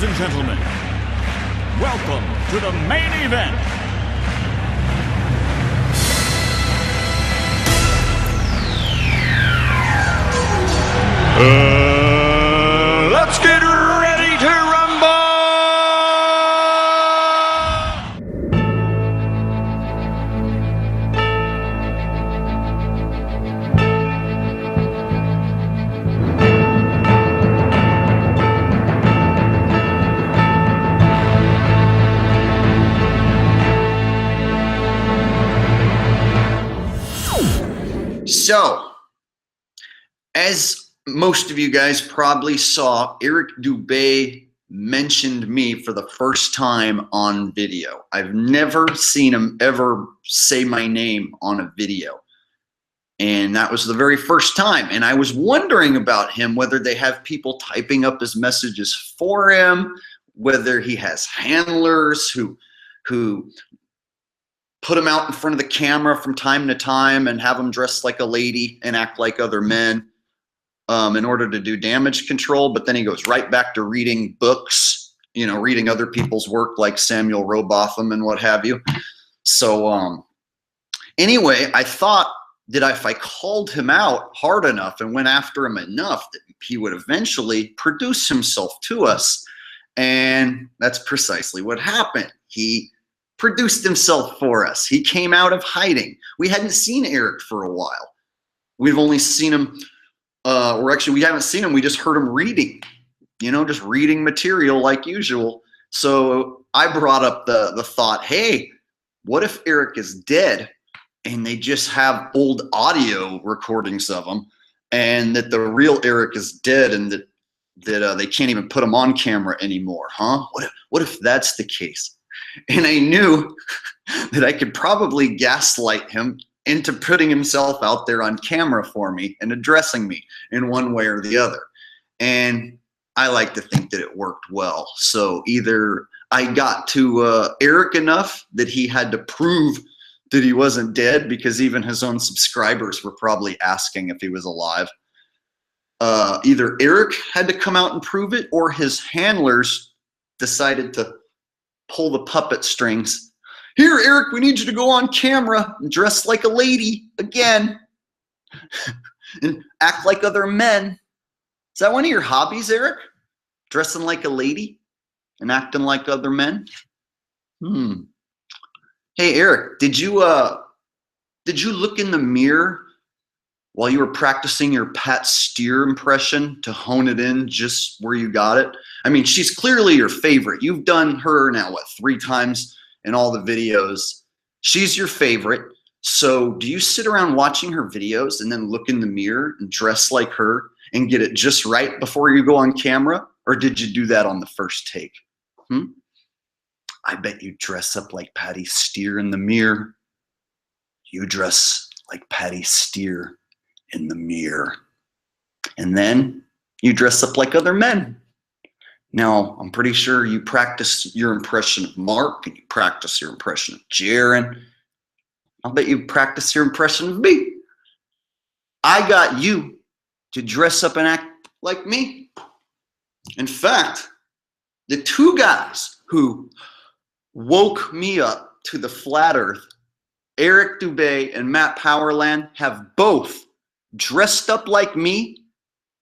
Ladies and gentlemen, welcome to the main event. Let's get ready to rumble! So, as most of you guys probably saw, Eric Dubay mentioned me for the first time on video. I've never seen him ever say my name on a video. And that was the very first time. And I was wondering about him, whether they have people typing up his messages for him, whether he has handlers who put him out in front of the camera from time to time and have him dress like a lady and act like other men in order to do damage control. But then he goes right back to reading books, you know, reading other people's work like Samuel Robotham and what have you. So anyway, I thought that if I called him out hard enough and went after him enough, that he would eventually produce himself to us. And that's precisely what happened. He produced himself for us. He came out of hiding. We hadn't seen Eric for a while. We've only seen him, or actually we haven't seen him, we just heard him reading, you know, just reading material like usual. So I brought up the thought, hey, what if Eric is dead and they just have old audio recordings of him, and that the real Eric is dead and that they can't even put him on camera anymore, huh? What if that's the case? And I knew that I could probably gaslight him into putting himself out there on camera for me and addressing me in one way or the other. And I like to think that it worked well. So either I got to Eric enough that he had to prove that he wasn't dead, because even his own subscribers were probably asking if he was alive. Either Eric had to come out and prove it, or his handlers decided to pull the puppet strings. Here, Eric, we need you to go on camera and dress like a lady again and act like other men. Is that one of your hobbies, Eric? Dressing like a lady and acting like other men? Hey, Eric, did you look in the mirror while you were practicing your Pat Steer impression to hone it in just where you got it? I mean, she's clearly your favorite. You've done her now, what, 3 times in all the videos. She's your favorite. So do you sit around watching her videos and then look in the mirror and dress like her and get it just right before you go on camera? Or did you do that on the first take? I bet you dress up like Patty Steer in the mirror. You dress like Patty Steer in the mirror. And then you dress up like other men. Now, I'm pretty sure you practice your impression of Mark, and you practice your impression of Jaron. I'll bet you practice your impression of me. I got you to dress up and act like me. In fact, the 2 guys who woke me up to the flat earth, Eric Dubay and Matt Powerland, have both dressed up like me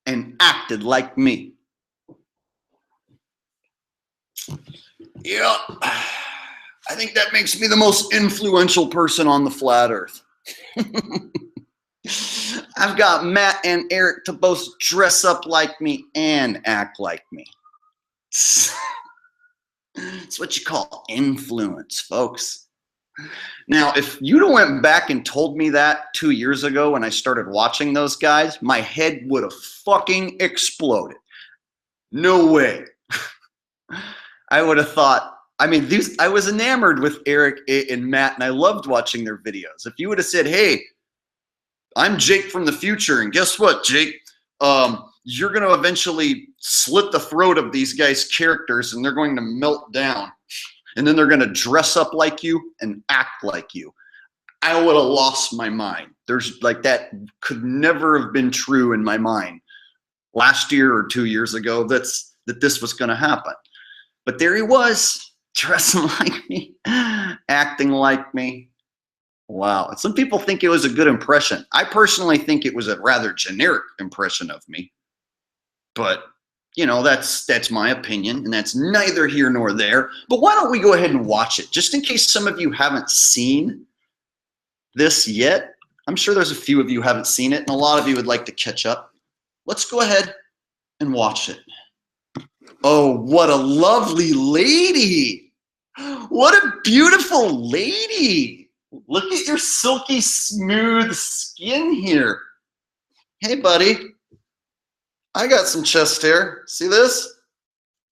and acted like me. Yeah, I think that makes me the most influential person on the flat earth. I've got Matt and Eric to both dress up like me and act like me. It's what you call influence, folks. Now, if you'd have went back and told me that 2 years ago when I started watching those guys, my head would have fucking exploded. No way. I would have thought, I mean, I was enamored with Eric and Matt, and I loved watching their videos. If you would have said, hey, I'm Jake from the future, and guess what, Jake? You're going to eventually slit the throat of these guys' characters, and they're going to melt down. And then they're going to dress up like you and act like you. I would have lost my mind. There's like, that could never have been true in my mind last year or 2 years ago that this was going to happen. But there he was, dressing like me, acting like me. Wow. Some people think it was a good impression. I personally think it was a rather generic impression of me. But, you know, that's my opinion, and that's neither here nor there. But why don't we go ahead and watch it, just in case some of you haven't seen this yet. I'm sure there's a few of you who haven't seen it, and a lot of you would like to catch up. Let's go ahead and watch it. Oh, what a lovely lady. What a beautiful lady. Look at your silky smooth skin here. Hey, buddy. I got some chest hair. See this?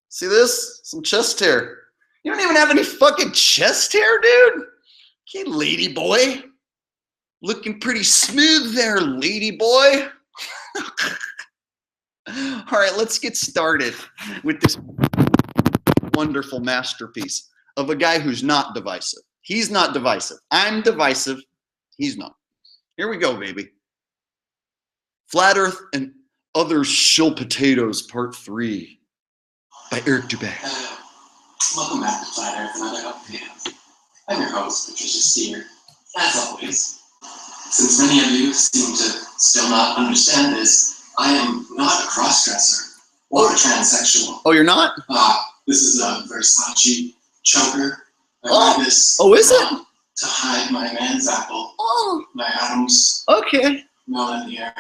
See this? Some chest hair. You don't even have any fucking chest hair, dude. Okay, lady boy. Looking pretty smooth there, lady boy. All right, let's get started with this wonderful masterpiece of a guy who's not divisive. He's not divisive. I'm divisive. He's not. Here we go, baby. Flat Earth and Other Shill Potatoes, Part 3 by Eric Dubay. Welcome back to Flat Earth and Other Shill Potatoes. I'm your host, Patricia Steer. As always, since many of you seem to still not understand this, I am not a crossdresser or a transsexual. Oh, you're not? This is a Versace choker. I wear this is it? To hide my man's apple. Oh. My Adam's okay. melon here.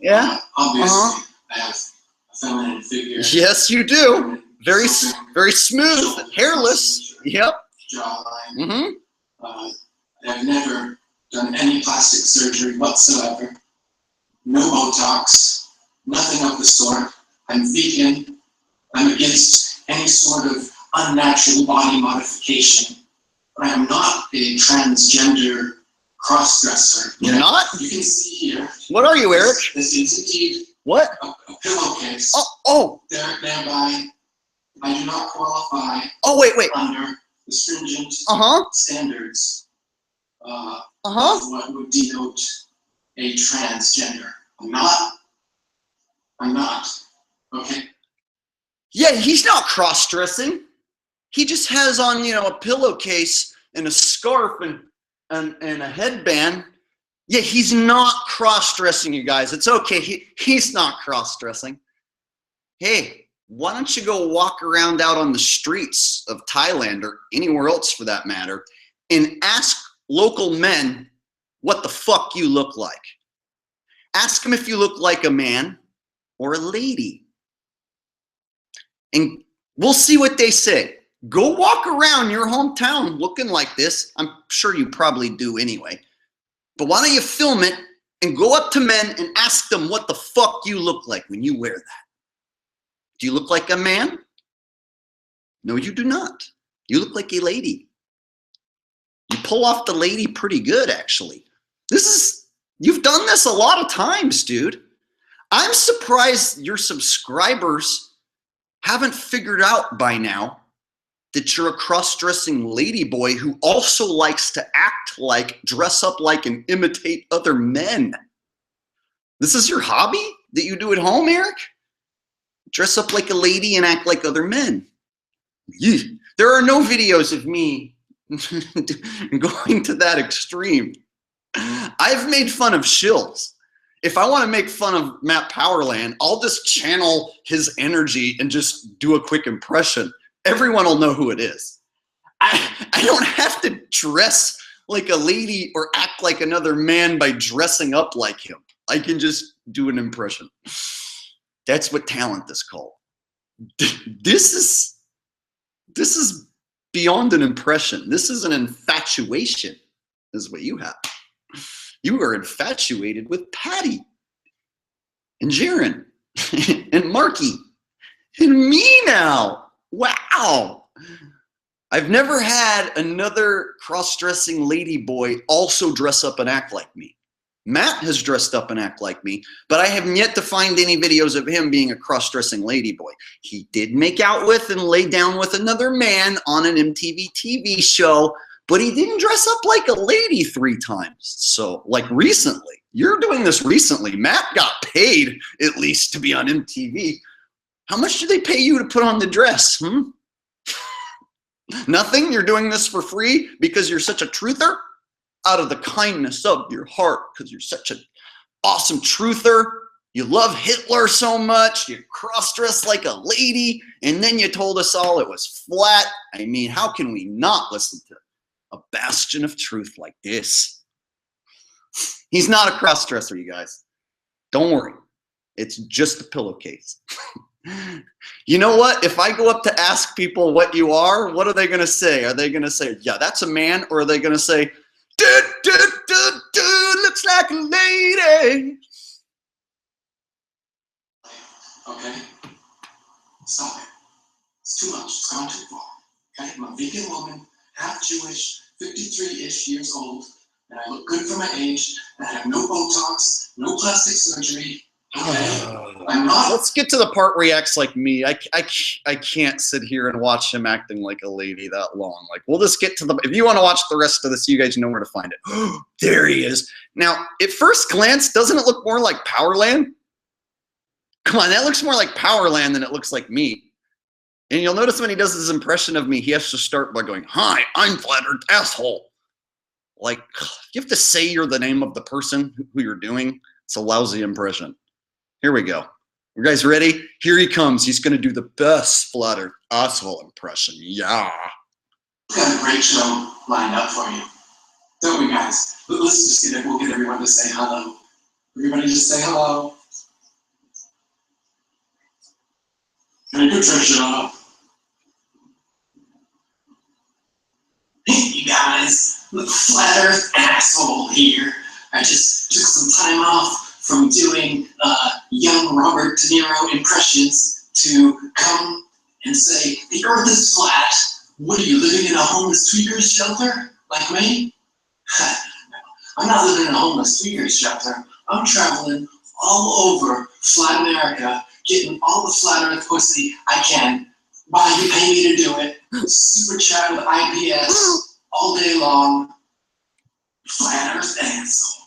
Yeah. Obviously, I have a feminine figure. Yes, you do. Very smooth, hairless. Yep. Jawline. Mm-hmm. I've never done any plastic surgery whatsoever. No Botox, nothing of the sort. I'm vegan. I'm against any sort of unnatural body modification. But I am not a transgender crossdresser. You're not? You can see here. What are you, Eric? This is indeed what? A pillowcase. Oh. Thereby, I do not qualify. Oh, wait. Under the stringent standards of what would denote a transgender. I'm not. Okay. Yeah, he's not cross-dressing. He just has on, you know, a pillowcase and a scarf and a headband. Yeah, he's not cross-dressing, you guys. It's okay. He's not cross-dressing. Hey, why don't you go walk around out on the streets of Thailand or anywhere else for that matter and ask local men what the fuck you look like. Ask them if you look like a man or a lady. And we'll see what they say. Go walk around your hometown looking like this. I'm sure you probably do anyway. But why don't you film it and go up to men and ask them what the fuck you look like when you wear that? Do you look like a man? No, you do not. You look like a lady. You pull off the lady pretty good, actually. You've done this a lot of times, dude. I'm surprised your subscribers haven't figured out by now that you're a cross-dressing ladyboy who also likes to act like, dress up like, and imitate other men. This is your hobby that you do at home, Eric? Dress up like a lady and act like other men. There are no videos of me going to that extreme. I've made fun of shills. If I want to make fun of Matt Powerland, I'll just channel his energy and just do a quick impression. Everyone will know who it is. I don't have to dress like a lady or act like another man by dressing up like him. I can just do an impression. That's what talent is called. This is beyond an impression. This is an infatuation, is what you have. You are infatuated with Patty and Jaron and Marky and me now. Wow. I've never had another cross-dressing lady boy also dress up and act like me. Matt has dressed up and act like me, but I have yet to find any videos of him being a cross-dressing lady boy. He did make out with and lay down with another man on an MTV TV show, but he didn't dress up like a lady 3 times. So, like recently, you're doing this recently. Matt got paid at least to be on MTV. How much do they pay you to put on the dress? Nothing? You're doing this for free because you're such a truther? Out of the kindness of your heart, because you're such an awesome truther. You love Hitler so much, you cross-dress like a lady, and then you told us all it was flat. I mean, how can we not listen to a bastion of truth like this? He's not a cross-dresser, you guys. Don't worry. It's just a pillowcase. You know what? If I go up to ask people what you are, what are they going to say? Are they going to say, yeah, that's a man? Or are they going to say, looks like a lady? Okay? Stop it. It's too much. It's gone too far. Okay? I'm a vegan woman, half Jewish, 53-ish years old, and I look good for my age, and I have no Botox, no plastic surgery. Okay? I'm not. Let's get to the part where he acts like me. I can't sit here and watch him acting like a lady that long. Like, we'll just get to the, if you want to watch the rest of this, you guys know where to find it. There he is. Now, at first glance, doesn't it look more like Powerland? Come on, that looks more like Powerland than it looks like me. And you'll notice when he does his impression of me, he has to start by going, hi, I'm Flat Earth Asshole. Like, you have to say you're the name of the person who you're doing. It's a lousy impression. Here we go. You guys ready? Here he comes. He's going to do the best Flat Earth Asshole impression. Yeah. We've got a great show lined up for you. Don't we, guys? Let's just get it. We'll get everyone to say hello. Everybody just say hello. Hey, Patricia. Hey, you guys. Look, Flat Earth Asshole here. I just took some time off from doing young Robert De Niro impressions to come and say, the earth is flat. What are you, living in a homeless tweakers shelter like me? I'm not living in a homeless tweakers shelter. I'm traveling all over flat America, getting all the flat earth pussy I can. Why you pay me to do it? Super chat with IPS all day long. Flat earth asshole.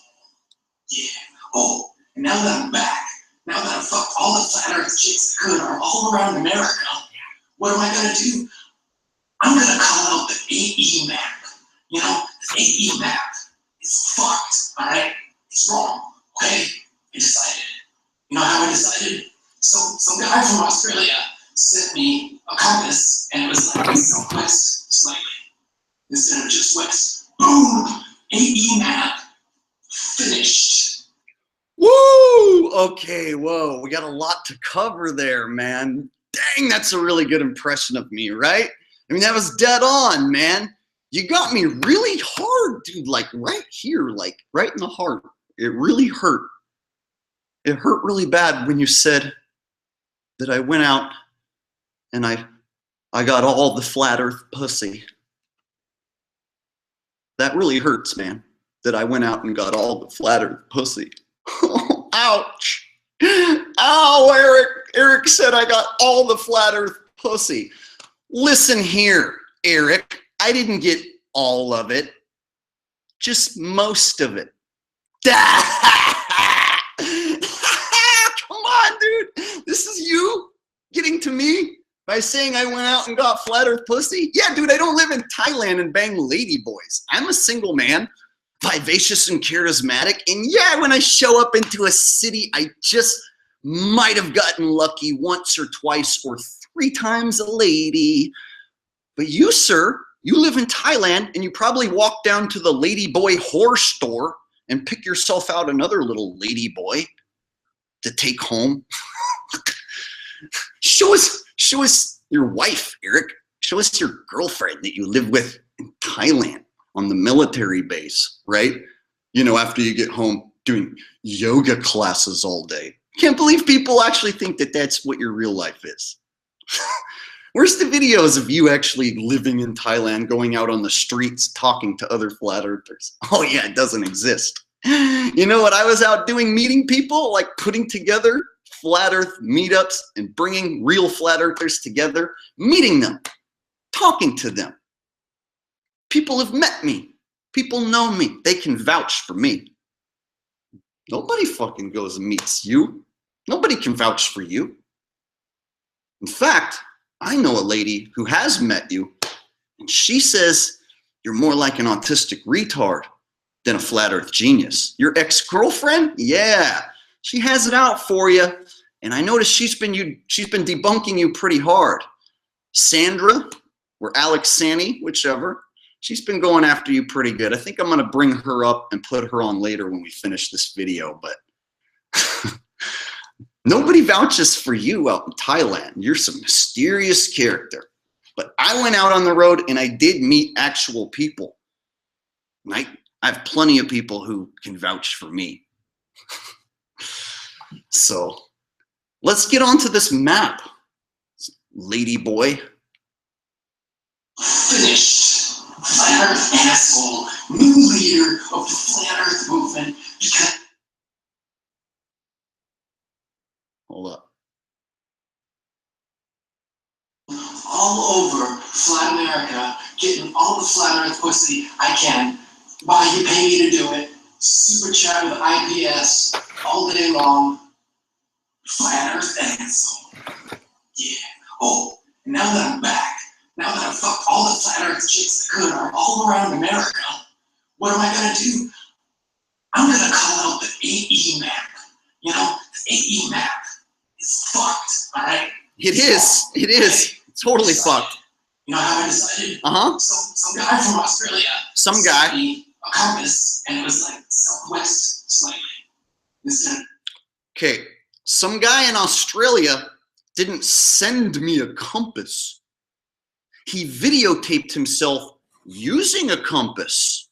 Yeah. Oh, and now that I'm back, now that I've fucked all the flat earth chicks I could are all around America, what am I gonna do? I'm gonna call out the AE map. You know, the AE map is fucked, alright? It's wrong, okay? I decided. You know how I decided? Some guy from Australia sent me a compass, and it was like southwest slightly, instead of just west. Boom! AE map. Finished. Woo! Okay, whoa, we got a lot to cover there, man. Dang, that's a really good impression of me, right? I mean, that was dead on, man. You got me really hard, dude, like right here, like right in the heart. It really hurt. It hurt really bad when you said that I went out and I got all the flat earth pussy. That really hurts, man, that I went out and got all the flat earth pussy. Ouch. Ow, Eric. Eric said I got all the flat earth pussy. Listen here, Eric. I didn't get all of it. Just most of it. Come on, dude. This is you getting to me by saying I went out and got flat earth pussy? Yeah, dude, I don't live in Thailand and bang lady boys. I'm a single man, vivacious and charismatic. And yeah, when I show up into a city, I just might have gotten lucky once or twice or 3 times a lady. But you, sir, you live in Thailand and you probably walk down to the lady boy whore store and pick yourself out another little lady boy to take home. Show us your wife, Eric. Show us your girlfriend that you live with in Thailand on the military base, right? You know, after you get home doing yoga classes all day. Can't believe people actually think that that's what your real life is. Where's the videos of you actually living in Thailand, going out on the streets, talking to other flat earthers? Oh yeah, it doesn't exist. You know what I was out doing? Meeting people, like putting together flat earth meetups and bringing real flat earthers together, meeting them, talking to them. People have met me. People know me. They can vouch for me. Nobody fucking goes and meets you. Nobody can vouch for you. In fact, I know a lady who has met you, and she says you're more like an autistic retard than a flat earth genius. Your ex-girlfriend? Yeah, she has it out for you. And I noticed she's been debunking you pretty hard. Sandra, or Alex Sani, whichever, she's been going after you pretty good. I think I'm going to bring her up and put her on later when we finish this video, but nobody vouches for you out in Thailand. You're some mysterious character. But I went out on the road and I did meet actual people. I have plenty of people who can vouch for me. So let's get on to this map, lady boy. Finished. Flat Earth asshole. New leader of the Flat Earth movement. Hold up. All over Flat America, getting all the Flat Earth pussy I can. Why you pay me to do it? Super chat with IPS all day long. Flat Earth asshole. Yeah. Oh, and now that I'm back, now that I've fucked all the Flat Earth chicks I could are all around America, what am I gonna do? I'm gonna call out the AE map. You know, the AE map is fucked, alright? It is. It is. Totally fucked. You know how I decided? Uh-huh. Some guy from Australia. Some guy. Sent me a compass, and it was like southwest slightly. Instead. Okay. Some guy in Australia didn't send me a compass. He videotaped himself using a compass.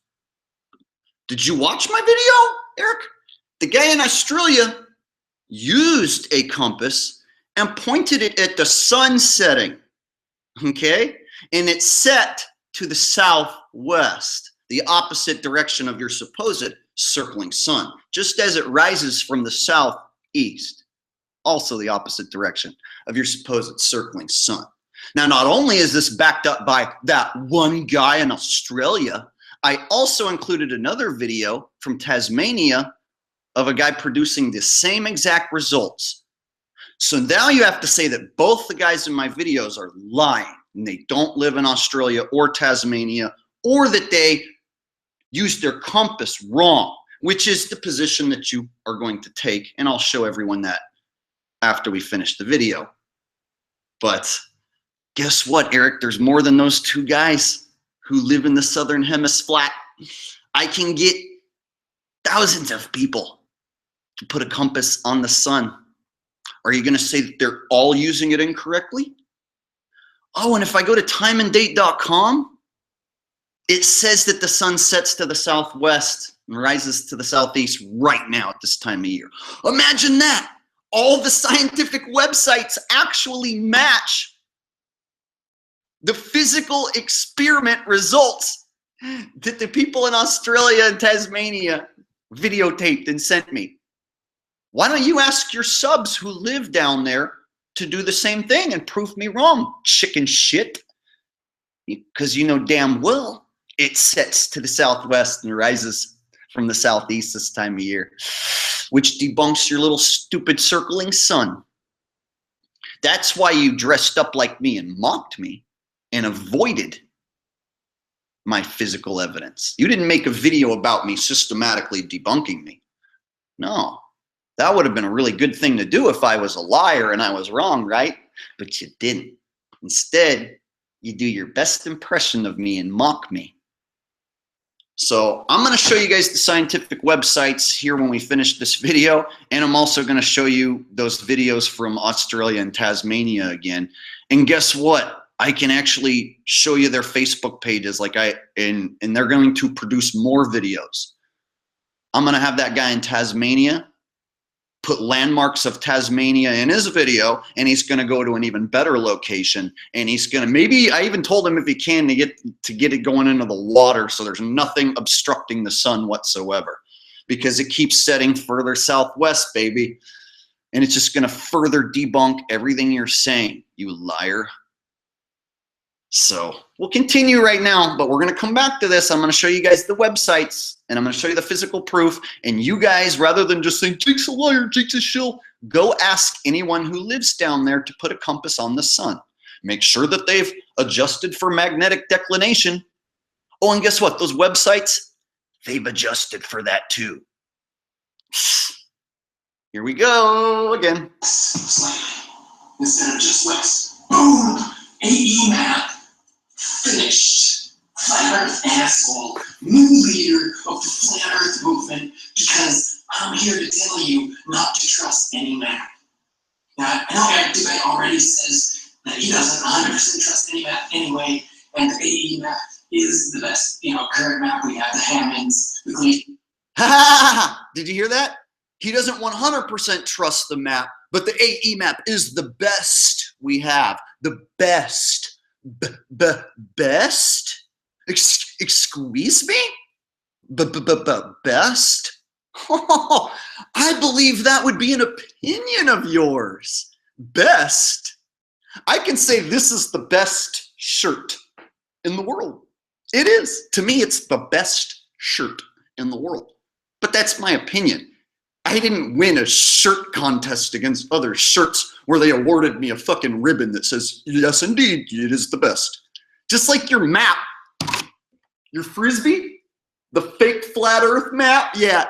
Did you watch my video, Eric? The guy in Australia used a compass and pointed it at the sun setting, okay? And it set to the southwest, the opposite direction of your supposed circling sun, just as it rises from the southeast, also the opposite direction of your supposed circling sun. Now, not only is this backed up by that one guy in Australia, I also included another video from Tasmania of a guy producing the same exact results. So now you have to say that both the guys in my videos are lying and they don't live in Australia or Tasmania, or that they used their compass wrong, which is the position that you are going to take. And I'll show everyone that after we finish the video. But guess what, Eric? There's more than those two guys who live in the southern hemisphere. I can get thousands of people to put a compass on the sun. Are you going to say that they're all using it incorrectly? Oh, and if I go to timeanddate.com, it says that the sun sets to the southwest and rises to the southeast right now at this time of year. Imagine that. All the scientific websites actually match the physical experiment results that the people in Australia and Tasmania videotaped and sent me. Why don't you ask your subs who live down there to do the same thing and prove me wrong, chicken shit? Because you know damn well it sets to the southwest and rises from the southeast this time of year, which debunks your little stupid circling sun. That's why you dressed up like me and mocked me and avoided my physical evidence. You didn't make a video about me systematically debunking me. No, that would have been a really good thing to do if I was a liar and I was wrong, right? But you didn't. Instead, you do your best impression of me and mock me. So I'm going to show you guys the scientific websites here when we finish this video, and I'm also going to show you those videos from Australia and Tasmania again. And guess what? I can actually show you their Facebook pages, and they're going to produce more videos. I'm going to have that guy in Tasmania put landmarks of Tasmania in his video, and he's going to go to an even better location, and he's going to, maybe I even told him if he can to get it going into the water so there's nothing obstructing the sun whatsoever, because it keeps setting further southwest, baby, and it's just going to further debunk everything you're saying, you liar. So we'll continue right now, but we're going to come back to this. I'm going to show you guys the websites And I'm going to show you the physical proof. And you guys, rather than just saying, Jake's a liar, Jake's a shill, go ask anyone who lives down there to put a compass on the sun. Make sure that they've adjusted for magnetic declination. Oh, and guess what? Those websites, they've adjusted for that too. Here we go again. Instead of just west. Boom! AE map. Finished. Flat Earth asshole. New leader of the Flat Earth movement, because I'm here to tell you not to trust any map. Now, I know Dubay already says that he doesn't 100% trust any map anyway, and the AE map is the best, current map we have, the Hammonds, the Gleason. Did you hear that? He doesn't 100% trust the map, but the AE map is the best we have. The best. Best? Excuse me? Best? Oh, I believe that would be an opinion of yours. Best? I can say this is the best shirt in the world. It is. To me, it's the best shirt in the world. But that's my opinion. I didn't win a shirt contest against other shirts where they awarded me a fucking ribbon that says, yes, indeed, it is the best. Just like your map, your Frisbee, the fake flat earth map, yeah,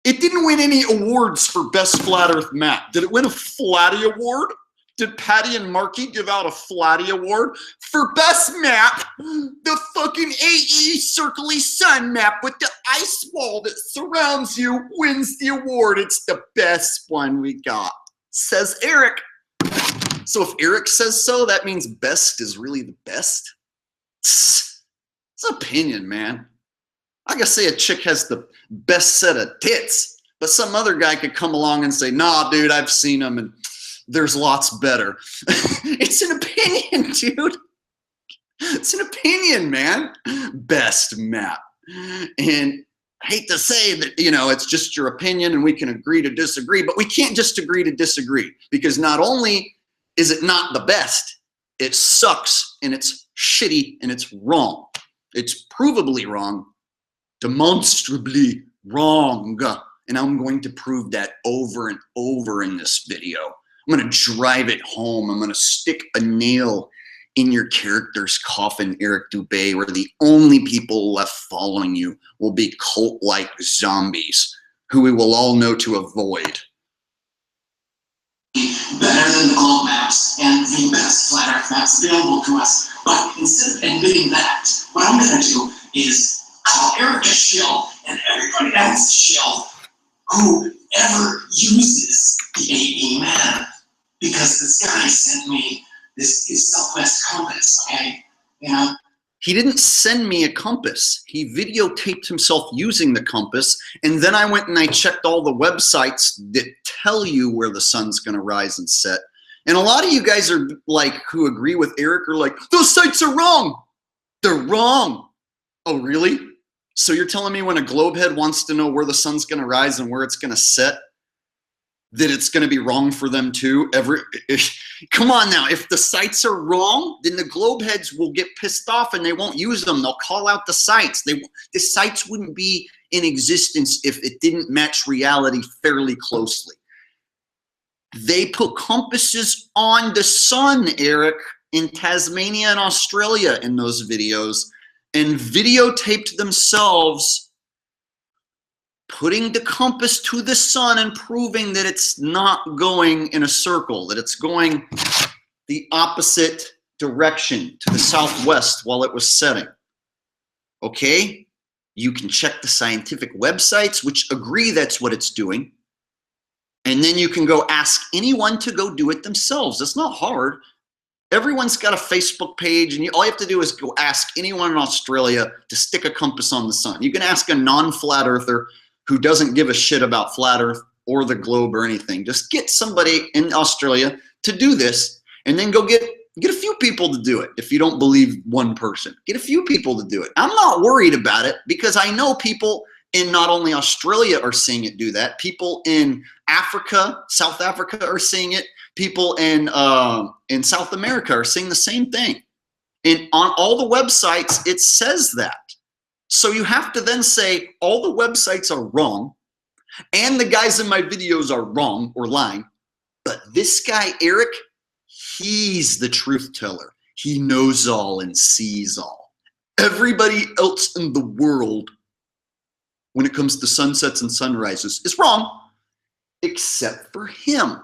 it didn't win any awards for best flat earth map. Did it win a Flatty award? Did Patty and Marky give out a Flatty award for best map? The fucking AE circly sun map with the ice wall that surrounds you wins the award. It's the best one we got, says Eric. So if Eric says so, that means best is really the best? It's opinion, man. I gotta say a chick has the best set of tits, but some other guy could come along and say, nah, dude, I've seen them and there's lots better. It's an opinion, dude. It's an opinion, man. Best map. And I hate to say that, it's just your opinion and we can agree to disagree, but we can't just agree to disagree, because not only is it not the best, it sucks and it's shitty and it's wrong. It's provably wrong, demonstrably wrong. And I'm going to prove that over and over in this video. I'm going to drive it home. I'm going to stick a nail in your character's coffin, Eric Dubay, where the only people left following you will be cult-like zombies who we will all know to avoid. Better than the globe maps and the best flat earth maps available to us. But instead of admitting that, what I'm going to do is call Eric a shill and everybody else a shill who ever uses the AE map. Because this guy sent me this Southwest compass, okay? He didn't send me a compass. He videotaped himself using the compass, and then I went and I checked all the websites that tell you where the sun's gonna rise and set. And a lot of you guys are like, who agree with Eric, are like, those sites are wrong. They're wrong. Oh, really? So you're telling me when a globehead wants to know where the sun's gonna rise and where it's gonna set, that it's going to be wrong for them too? Come on now, if the sites are wrong, then the globeheads will get pissed off and they won't use them. They'll call out the sites. The sites wouldn't be in existence if it didn't match reality fairly closely. They put compasses on the sun, Eric, in Tasmania and Australia in those videos, and videotaped themselves putting the compass to the sun and proving that it's not going in a circle, that it's going the opposite direction to the southwest while it was setting. Okay? You can check the scientific websites, which agree that's what it's doing. And then you can go ask anyone to go do it themselves. It's not hard. Everyone's got a Facebook page, and all you have to do is go ask anyone in Australia to stick a compass on the sun. You can ask a non-flat earther who doesn't give a shit about flat earth or the globe or anything. Just get somebody in Australia to do this, and then go get a few people to do it. If you don't believe one person, get a few people to do it. I'm not worried about it, because I know people in not only Australia are seeing it do that. People in Africa, South Africa are seeing it. People in South America are seeing the same thing. And on all the websites, it says that. So you have to then say all the websites are wrong and the guys in my videos are wrong or lying. But this guy, Eric, he's the truth teller. He knows all and sees all. Everybody else in the world, when it comes to sunsets and sunrises, is wrong, except for him,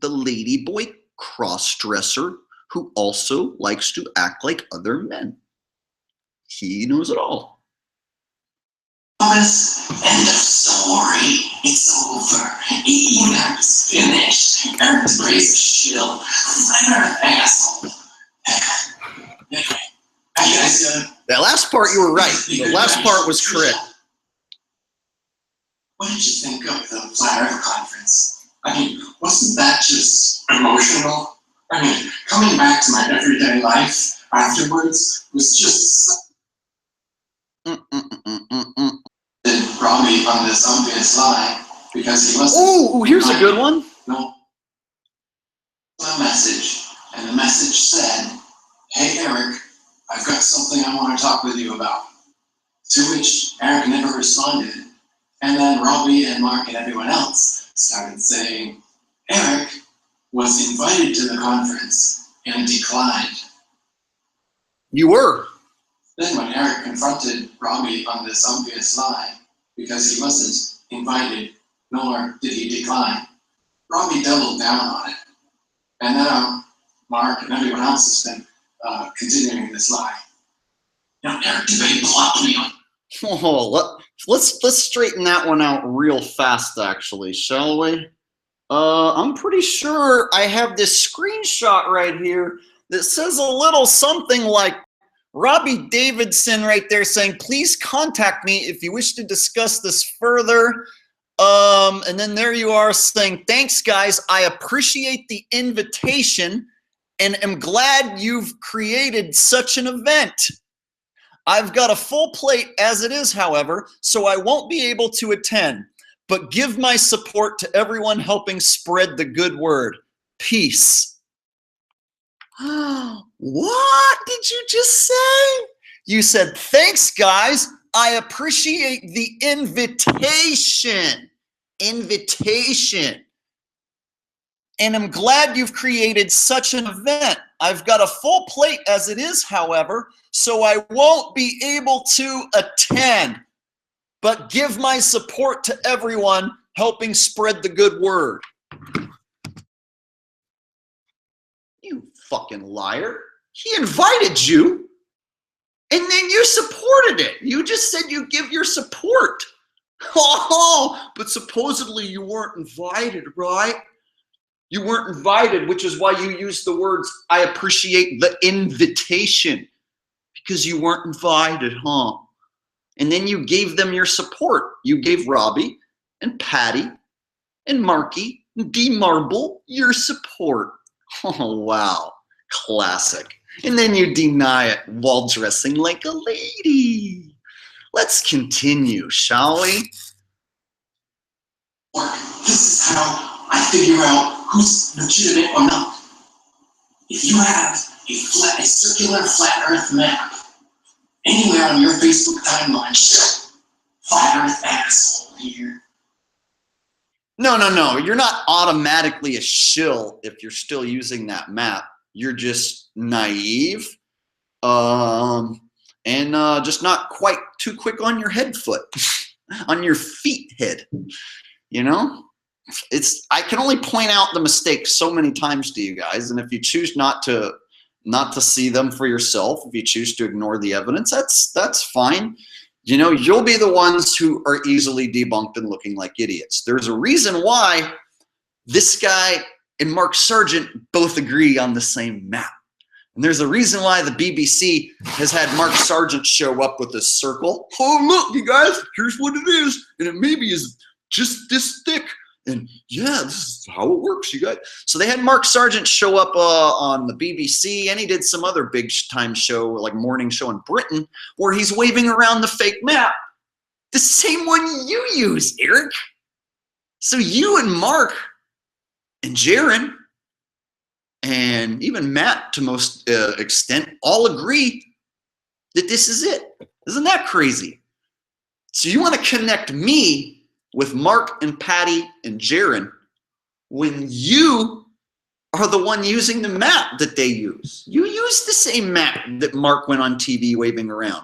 the ladyboy cross-dresser who also likes to act like other men. He knows it all. Thomas, end of story. It's over. Even's finished. Eric Dubay's a shill. Flat Earth asshole. Anyway, how you guys doing? That last part you were right. The last part was correct. What did you think of the Flat Earth conference? I mean, wasn't that just emotional? I mean, coming back to my everyday life afterwards was just Robbie on this obvious lie because he wasn't. Oh, here's a good one. No. A message, and the message said, "Hey Eric, I've got something I want to talk with you about." To which Eric never responded, and then Robbie and Mark and everyone else started saying, Eric was invited to the conference and declined. You were. Then when Eric confronted Robbie on this obvious lie, because he wasn't invited, nor did he decline, Robbie doubled down on it. And now Mark and everyone else has been continuing this lie. Now Eric Dubay blocked me on. Oh, let's straighten that one out real fast, actually, shall we? I'm pretty sure I have this screenshot right here that says a little something like Robbie Davidson right there saying, please contact me if you wish to discuss this further. And then there you are saying, thanks guys, I appreciate the invitation and am glad you've created such an event. I've got a full plate as it is, however, so I won't be able to attend, but give my support to everyone helping spread the good word. Peace. What did you just say? You said, thanks, guys. I appreciate the invitation. Invitation. And I'm glad you've created such an event. I've got a full plate as it is, however, so I won't be able to attend. But give my support to everyone helping spread the good word. You fucking liar. He invited you, and then you supported it. You just said you give your support. Oh, but supposedly you weren't invited, right? You weren't invited, which is why you used the words, I appreciate the invitation, because you weren't invited, huh? And then you gave them your support. You gave Robbie and Patty and Marky and D Marble your support. Oh, wow. Classic. And then you deny it while dressing like a lady. Let's continue, shall we? This is how I figure out who's legitimate or not. If you have a circular flat Earth map anywhere on your Facebook timeline, flat Earth asshole here. No. You're not automatically a shill if you're still using that map. You're just naive and just not quite too quick on your head foot, on your feet head, you know? I can only point out the mistakes so many times to you guys, and if you choose not to see them for yourself, if you choose to ignore the evidence, that's fine. You know, you'll be the ones who are easily debunked and looking like idiots. There's a reason why this guy and Mark Sargent both agree on the same map. And there's a reason why the BBC has had Mark Sargent show up with a circle. Oh, look, you guys, here's what it is. And it maybe is just this thick. And yeah, this is how it works, you guys. So they had Mark Sargent show up on the BBC, and he did some other big time show, like morning show in Britain, where he's waving around the fake map. The same one you use, Eric. So you and Mark and Jaron and even Matt, to most extent, all agree that this is it. Isn't that crazy? So you want to connect me with Mark and Patty and Jaron when you are the one using the map that they use. You use the same map that Mark went on TV waving around.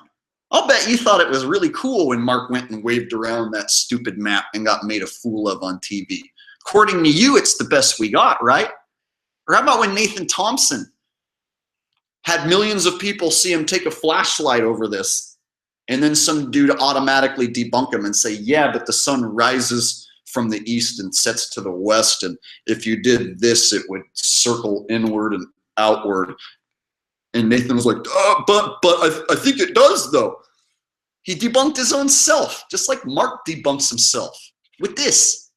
I'll bet you thought it was really cool when Mark went and waved around that stupid map and got made a fool of on TV. According to you, it's the best we got, right? Or how about when Nathan Thompson had millions of people see him take a flashlight over this, and then some dude automatically debunk him and say, yeah, but the sun rises from the east and sets to the west, and if you did this, it would circle inward and outward. And Nathan was like, but I think it does, though. He debunked his own self, just like Mark debunks himself with this.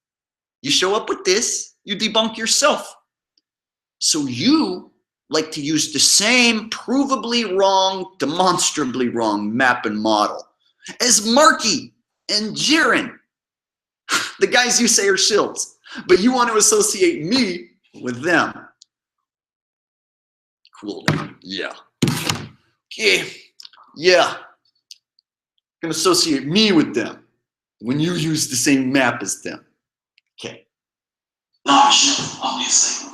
You show up with this, you debunk yourself. So you like to use the same provably wrong, demonstrably wrong map and model as Marky and Jaron, the guys you say are shills, but you want to associate me with them. Cool, dude. Yeah. Okay. Yeah. Gonna associate me with them when you use the same map as them. Okay. Not a shill, obviously.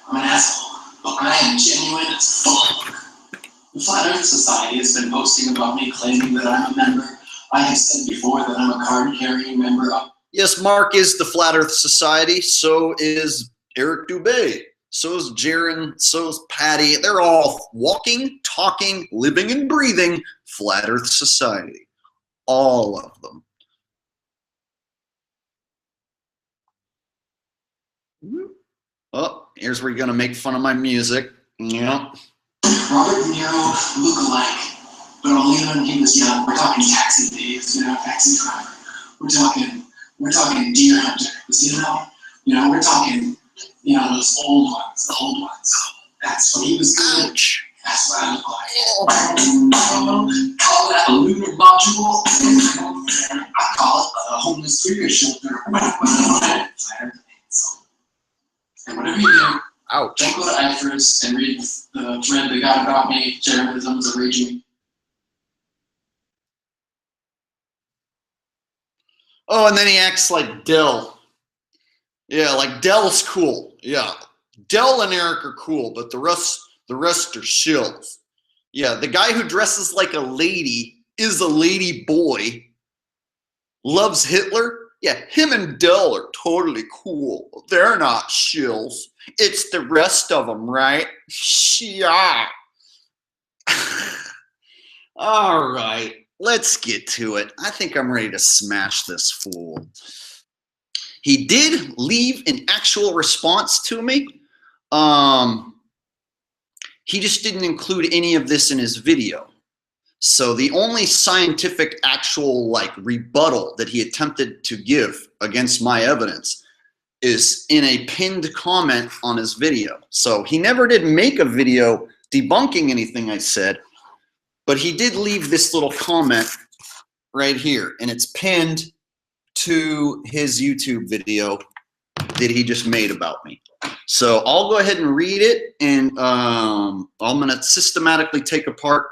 I'm an asshole, but I am genuine as fuck. The Flat Earth Society has been posting about me, claiming that I'm a member. I have said before that I'm a card-carrying member of... Yes, Mark is the Flat Earth Society. So is Eric Dubay. So is Jaron. So is Patty. They're all walking, talking, living, and breathing Flat Earth Society. All of them. Oh, here's where you're going to make fun of my music. Yeah. Robert De Niro look-alike, but only when he was young. We're talking Taxi days, Taxi Driver. We're talking Deer Hunter. We're talking, those old ones, the old ones. That's when he was good. Ouch. That's what I look like. Call that a lunar module. I call it a homeless treatment shelter. And whatever you do, Ouch. don't go to iFirst and read the thread they got about me. Jarronism's a raging. Oh, and then he acts like Dell. Yeah, like Dell's cool. Yeah. Dell and Eric are cool, but the rest are shills. Yeah, the guy who dresses like a lady is a lady boy. Loves Hitler. Yeah, him and Dell are totally cool. They're not shills. It's the rest of them, right? Yeah. All right, let's get to it. I think I'm ready to smash this fool. He did leave an actual response to me. He just didn't include any of this in his video. So the only scientific actual rebuttal that he attempted to give against my evidence is in a pinned comment on his video. So he never did make a video debunking anything I said, but he did leave this little comment right here, and it's pinned to his YouTube video that he just made about me. So I'll go ahead and read it, and I'm going to systematically take apart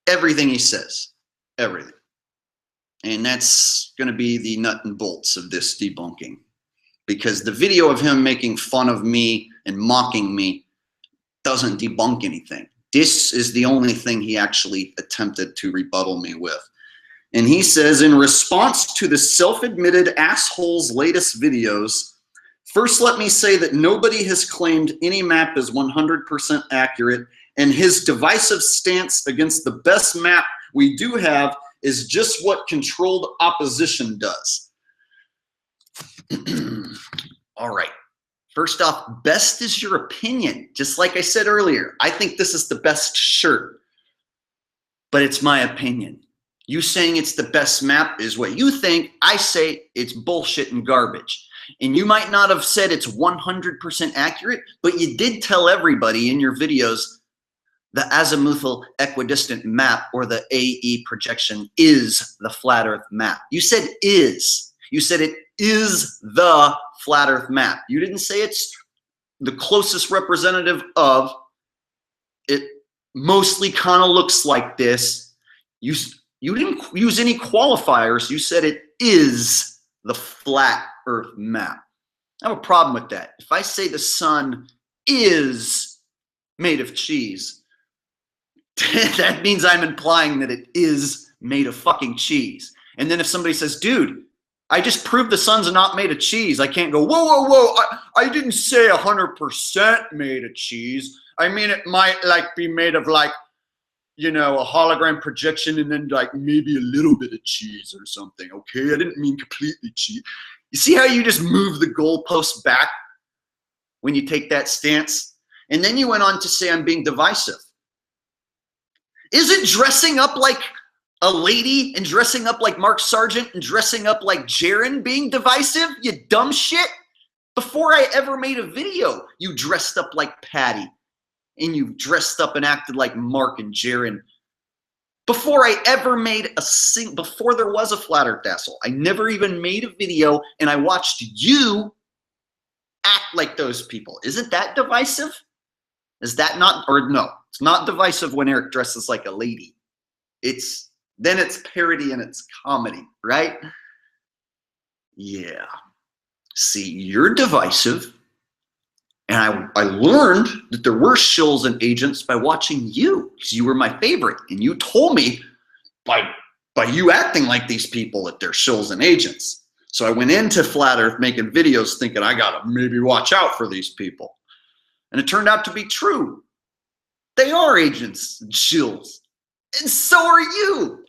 everything he says, everything. And that's going to be the nut and bolts of this debunking, because the video of him making fun of me and mocking me doesn't debunk anything. This is the only thing he actually attempted to rebuttal me with. And he says, in response to the self-admitted asshole's latest videos, first let me say that nobody has claimed any map is 100% accurate, and his divisive stance against the best map we do have is just what controlled opposition does. All right. First off, best is your opinion. Just like I said earlier, I think this is the best shirt, but it's my opinion. You saying it's the best map is what you think. I say it's bullshit and garbage. And you might not have said it's 100% accurate, but you did tell everybody in your videos the azimuthal equidistant map, or the AE projection, is the flat earth map. You said is. You said it is the flat earth map. You didn't say it's the closest representative of. It mostly kind of looks like this. You didn't use any qualifiers. You said it is the flat Earth map. I have a problem with that. If I say the sun is made of cheese, that means I'm implying that it is made of fucking cheese. And then if somebody says, dude, I just proved the sun's not made of cheese, I can't go, whoa, whoa, whoa, I didn't say 100% made of cheese. I mean, it might like be made of like, you know, a hologram projection and then like maybe a little bit of cheese or something. Okay, I didn't mean completely cheese. You see how you just move the goalposts back when you take that stance? And then you went on to say I'm being divisive. Is it dressing up like a lady and dressing up like Mark Sargent and dressing up like Jaron being divisive, you dumb shit? Before I ever made a video, you dressed up like Patty and you dressed up and acted like Mark and Jaron. Before I ever made before there was a Flat Earth Asshole, I never even made a video and I watched you act like those people. Isn't that divisive? Is that not, or no, it's not divisive when Eric dresses like a lady. Then it's parody and it's comedy, right? Yeah. See, you're divisive. And I learned that there were shills and agents by watching you, because you were my favorite. And you told me by you acting like these people that they're shills and agents. So I went into Flat Earth making videos thinking I gotta maybe watch out for these people. And it turned out to be true. They are agents and shills. And so are you.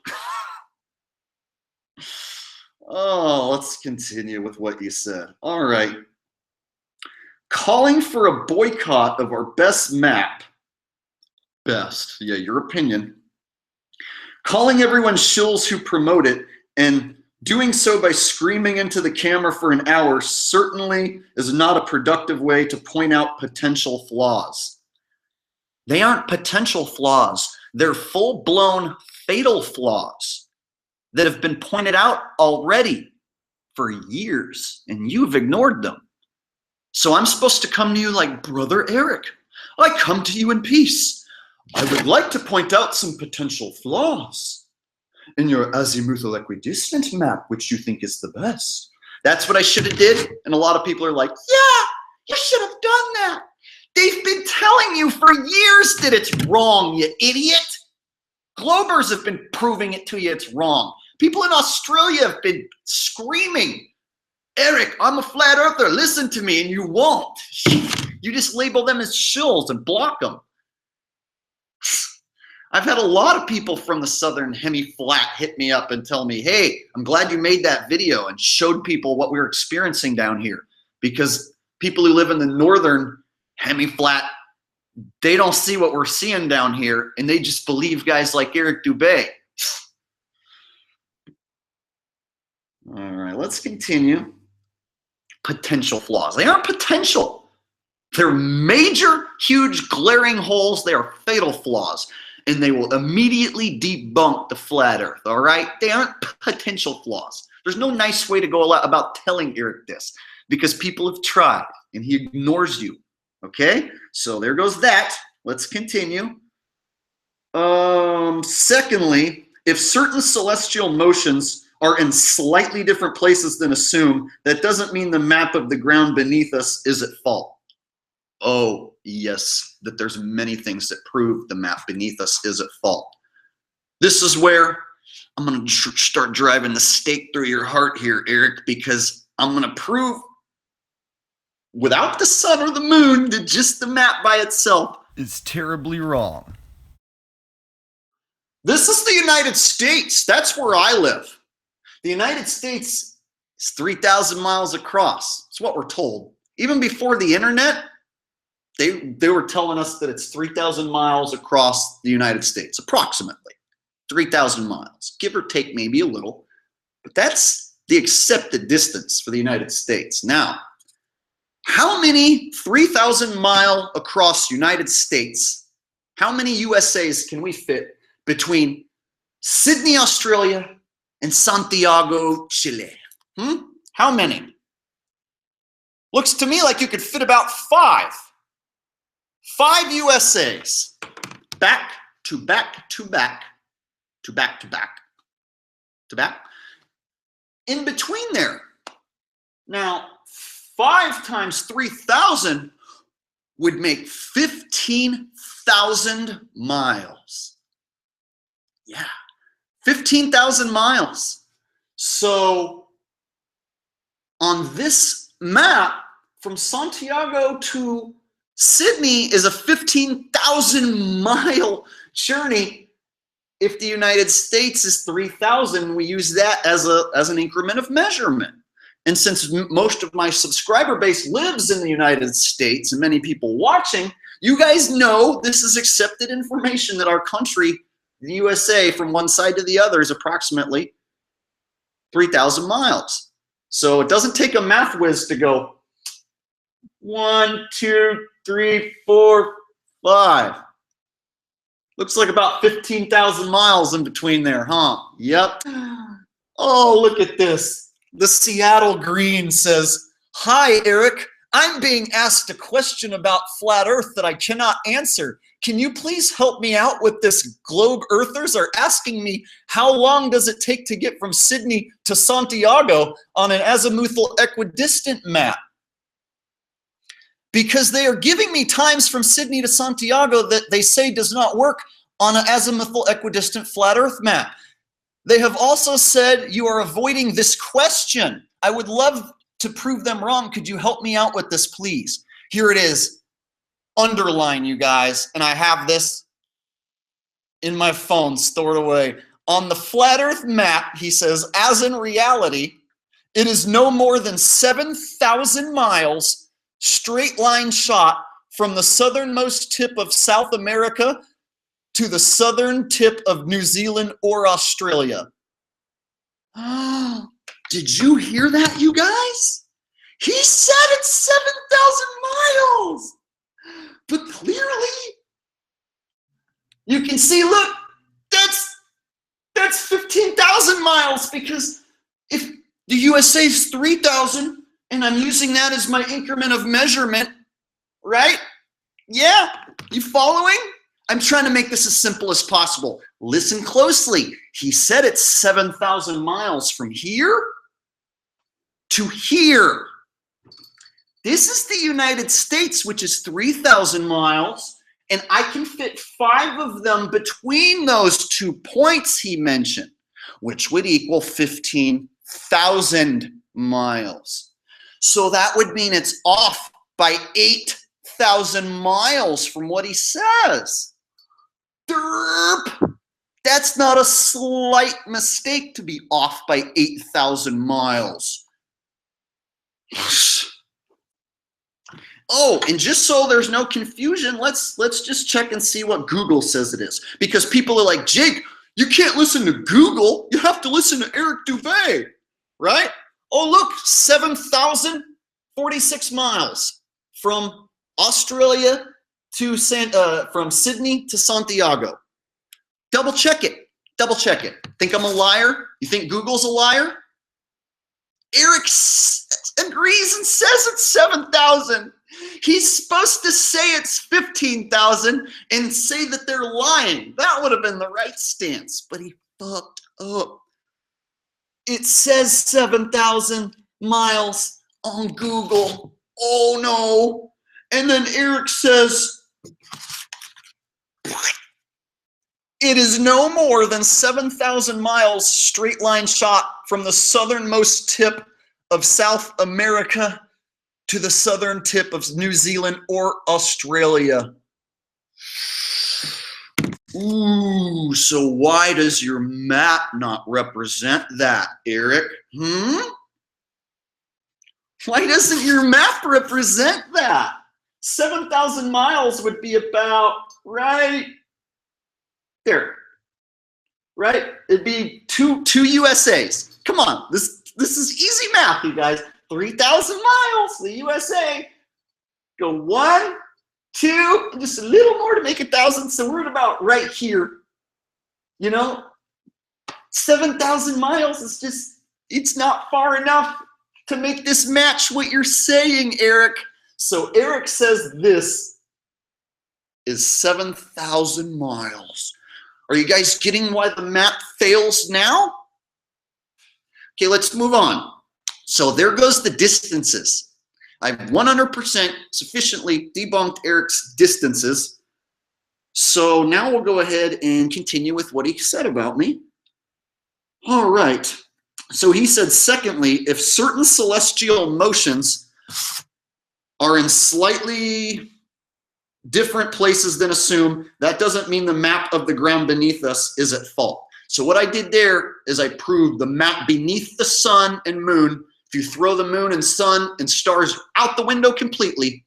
Oh, let's continue with what you said. All right. Calling for a boycott of our best map. Best, yeah, your opinion. Calling everyone shills who promote it and doing so by screaming into the camera for an hour certainly is not a productive way to point out potential flaws. They aren't potential flaws. They're full-blown fatal flaws that have been pointed out already for years, and you've ignored them. So I'm supposed to come to you like, Brother Eric, I come to you in peace. I would like to point out some potential flaws in your azimuthal equidistant map, which you think is the best. That's what I should have did. And a lot of people are like, yeah, you should have done that. They've been telling you for years that it's wrong, you idiot. Globers have been proving it to you it's wrong. People in Australia have been screaming, Eric, I'm a flat earther, listen to me, and you won't. You just label them as shills and block them. I've had a lot of people from the southern hemi-flat hit me up and tell me, hey, I'm glad you made that video and showed people what we were experiencing down here. Because people who live in the northern hemi-flat, they don't see what we're seeing down here, and they just believe guys like Eric Dubay. All right, let's continue. Potential flaws. They aren't potential. They're major, huge, glaring holes. They are fatal flaws. And they will immediately debunk the flat earth, all right? They aren't potential flaws. There's no nice way to go about telling Eric this because people have tried and he ignores you, okay? So there goes that. Let's continue. Secondly, if certain celestial motions are in slightly different places than assumed, that doesn't mean the map of the ground beneath us is at fault. Oh, yes, that there's many things that prove the map beneath us is at fault. This is where I'm going to start driving the stake through your heart here, Eric, because I'm going to prove without the sun or the moon that just the map by itself is terribly wrong. This is the United States. That's where I live. The United States is 3,000 miles across. That's what we're told. Even before the internet, they were telling us that it's 3,000 miles across the United States, approximately 3,000 miles, give or take maybe a little, but that's the accepted distance for the United States. Now, how many 3,000 mile across United States, how many USAs can we fit between Sydney, Australia, and Santiago, Chile? How many? Looks to me like you could fit about 5. 5 USAs, back to back to back to back to back. to back. In between there. Now, 5 times 3,000 would make 15,000 miles. Yeah, 15,000 miles. So on this map, from Santiago to Sydney is a 15,000 mile journey. If the United States is 3,000, we use that as an increment of measurement. And since most of my subscriber base lives in the United States and many people watching, you guys know this is accepted information that our country, the USA, from one side to the other is approximately 3,000 miles. So it doesn't take a math whiz to go 1, 2, 3, 4, 5. Looks like about 15,000 miles in between there, huh? Yep. Oh, look at this. The Seattle Green says, "Hi, Eric. I'm being asked a question about flat Earth that I cannot answer. Can you please help me out with this? Globe Earthers are asking me how long does it take to get from Sydney to Santiago on an azimuthal equidistant map? Because they are giving me times from Sydney to Santiago that they say does not work on an azimuthal equidistant flat Earth map. They have also said you are avoiding this question. I would love to prove them wrong. Could you help me out with this, please?" Here it is. Underline, you guys. And I have this in my phone stored away. On the flat Earth map, he says, as in reality, it is no more than 7,000 miles straight line shot from the southernmost tip of South America to the southern tip of New Zealand or Australia. Did you hear that, you guys? He said it's 7,000 miles. But clearly, you can see, look, that's 15,000 miles, because if the USA is 3,000 and I'm using that as my increment of measurement, right? Yeah, you following? I'm trying to make this as simple as possible. Listen closely. He said it's 7,000 miles from here to here. This is the United States, which is 3,000 miles, and I can fit 5 of them between those 2 points he mentioned, which would equal 15,000 miles. So that would mean it's off by 8,000 miles from what he says. Derp! That's not a slight mistake to be off by 8,000 miles. Oh, and just so there's no confusion, let's just check and see what Google says it is. Because people are like, Jake, you can't listen to Google. You have to listen to Eric Dubay, right? Oh, look, 7,046 miles from Australia to from Sydney to Santiago. Double check it. Double check it. Think I'm a liar? You think Google's a liar? Eric agrees and says it's 7,000. He's supposed to say it's 15,000 and say that they're lying. That would have been the right stance, but he fucked up. It says 7,000 miles on Google. Oh no. And then Eric says, it is no more than 7,000 miles straight line shot from the southernmost tip of South America to the southern tip of New Zealand or Australia. Ooh, so why does your map not represent that, Eric? Why doesn't your map represent that? 7,000 miles would be about right there, right? It'd be two USAs. Come on, this is easy math, you guys. 3,000 miles, the USA. Go 1, 2, just a little more to make 1,000. So we're at about right here. You know, 7,000 miles is just, it's not far enough to make this match what you're saying, Eric. So Eric says this is 7,000 miles. Are you guys getting why the map fails now? Okay, let's move on. So there goes the distances. I've 100% sufficiently debunked Eric's distances. So now we'll go ahead and continue with what he said about me. All right. So he said, secondly, if certain celestial motions are in slightly different places than assumed, that doesn't mean the map of the ground beneath us is at fault. So what I did there is I proved the map beneath the sun and moon. If you throw the moon and sun and stars out the window completely,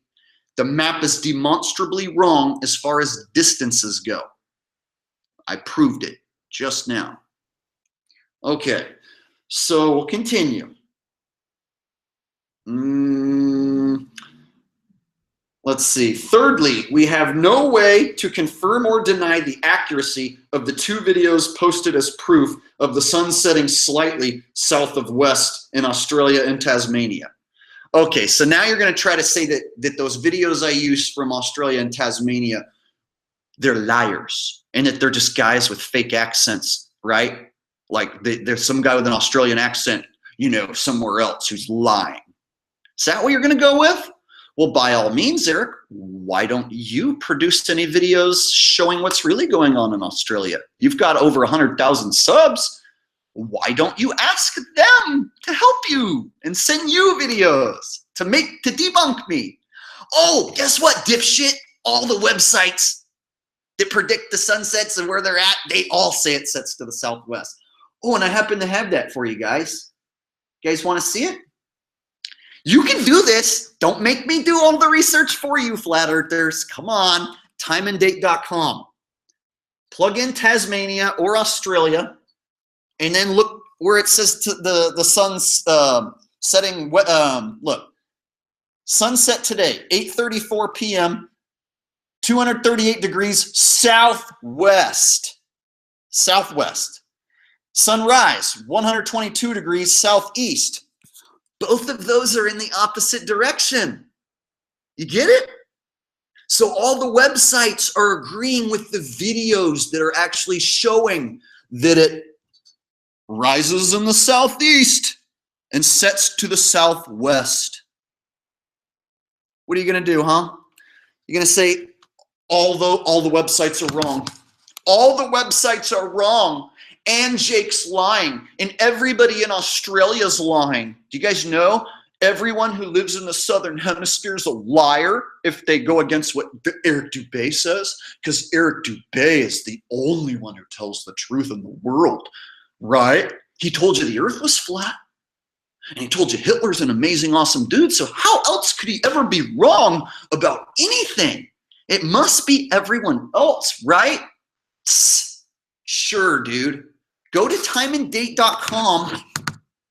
the map is demonstrably wrong as far as distances go. I proved it just now. Okay, so we'll continue. Let's see. Thirdly, we have no way to confirm or deny the accuracy of the two videos posted as proof of the sun setting slightly south of west in Australia and Tasmania. Okay, so now you're going to try to say that those videos I used from Australia and Tasmania, they're liars, and that they're just guys with fake accents, right? Like there's some guy with an Australian accent, you know, somewhere else who's lying. Is that what you're going to go with? Well, by all means, Eric, why don't you produce any videos showing what's really going on in Australia? You've got over 100,000 subs. Why don't you ask them to help you and send you videos to debunk me? Oh, guess what, dipshit? All the websites that predict the sunsets and where they're at, they all say it sets to the southwest. Oh, and I happen to have that for you guys. You guys want to see it? You can do this. Don't make me do all the research for you, flat earthers. Come on, timeanddate.com. Plug in Tasmania or Australia, and then look where it says to the sun's setting. Look, sunset today, 8:34 p.m., 238 degrees southwest. Southwest. Sunrise, 122 degrees southeast. Both of those are in the opposite direction. You get it? So all the websites are agreeing with the videos that are actually showing that it rises in the southeast and sets to the southwest. What are you going to do, huh? You're going to say all the websites are wrong. All the websites are wrong. And Jake's lying, and everybody in Australia's lying. Do you guys know everyone who lives in the southern hemisphere is a liar if they go against what Eric Dubay says? Because Eric Dubay is the only one who tells the truth in the world, right? He told you the earth was flat, and he told you Hitler's an amazing, awesome dude, so how else could he ever be wrong about anything? It must be everyone else, right? Sure, dude. Go to timeanddate.com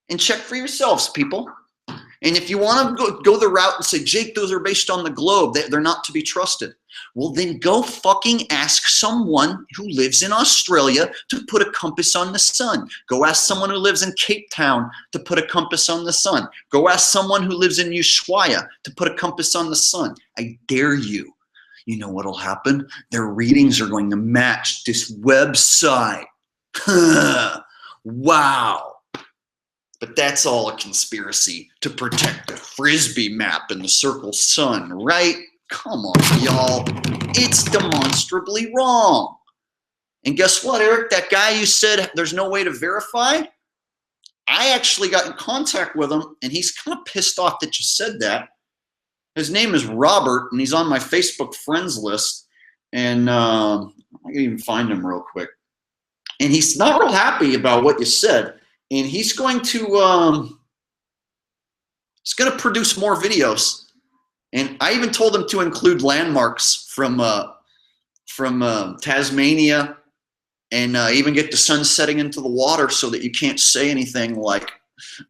and check for yourselves, people. And if you want to go the route and say, Jake, those are based on the globe, they're not to be trusted. Well, then go fucking ask someone who lives in Australia to put a compass on the sun. Go ask someone who lives in Cape Town to put a compass on the sun. Go ask someone who lives in Ushuaia to put a compass on the sun. I dare you. You know what'll happen? Their readings are going to match this website. Wow. But that's all a conspiracy to protect the Frisbee map and the circle sun, right? Come on, y'all. It's demonstrably wrong. And guess what, Eric? That guy you said there's no way to verify? I actually got in contact with him, and he's kind of pissed off that you said that. His name is Robert, and he's on my Facebook friends list. And I can even find him real quick. And he's not real happy about what you said. And he's going to produce more videos. And I even told him to include landmarks from Tasmania, and even get the sun setting into the water so that you can't say anything like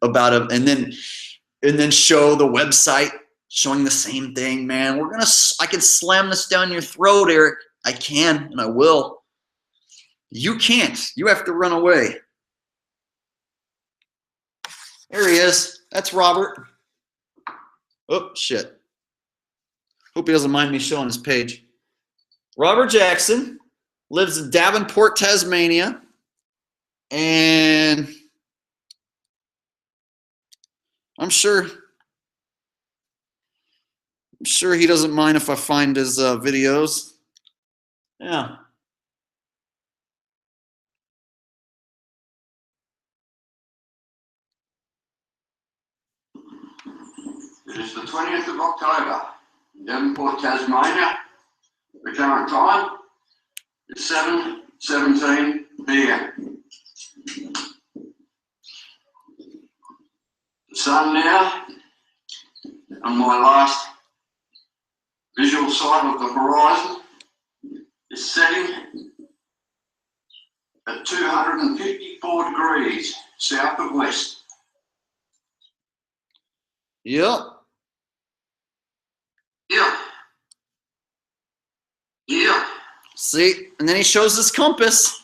about it. And then show the website showing the same thing, man. I can slam this down your throat, Eric. I can, and I will. You can't. You have to run away. There he is. That's Robert. Oh, shit. Hope he doesn't mind me showing his page. Robert Jackson lives in Davenport, Tasmania. And I'm sure he doesn't mind if I find his videos. Yeah. It is the 20th of October, Devonport, Tasmania. The current time is 7:17 p.m. The sun now, on my last visual sight of the horizon, is setting at 254 degrees south of west. Yep. Yeah. See, and then he shows his compass.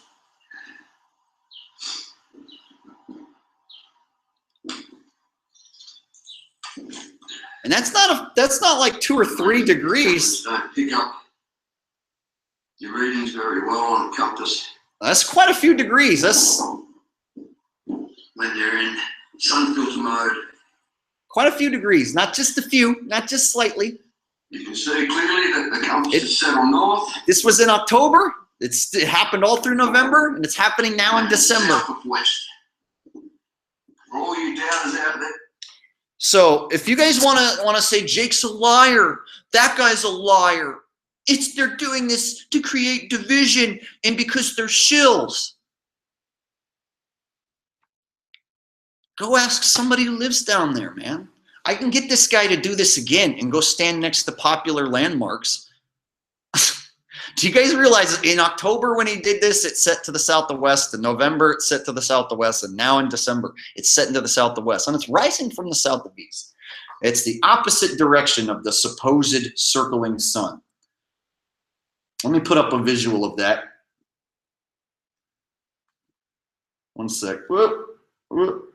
And that's not like 2 or 3 degrees. Don't pick up your readings very well on a compass That's quite a few degrees. That's when you're in sun filter mode. quite a few degrees, not just a few, not just slightly. You can see clearly that the compass is set on north. This was in October. It happened all through November, and it's happening now in December. South of west. For all you doubters out there. So if you guys want to say Jake's a liar, that guy's a liar, they're doing this to create division and because they're shills. Go ask somebody who lives down there, man. I can get this guy to do this again and go stand next to popular landmarks. Do you guys realize in October when he did this, it's set to the south of west. In November, it's set to the south of west. And now in December, it's set into the south of west. And it's rising from the south of east. It's the opposite direction of the supposed circling sun. Let me put up a visual of that. One sec. Whoop, whoop.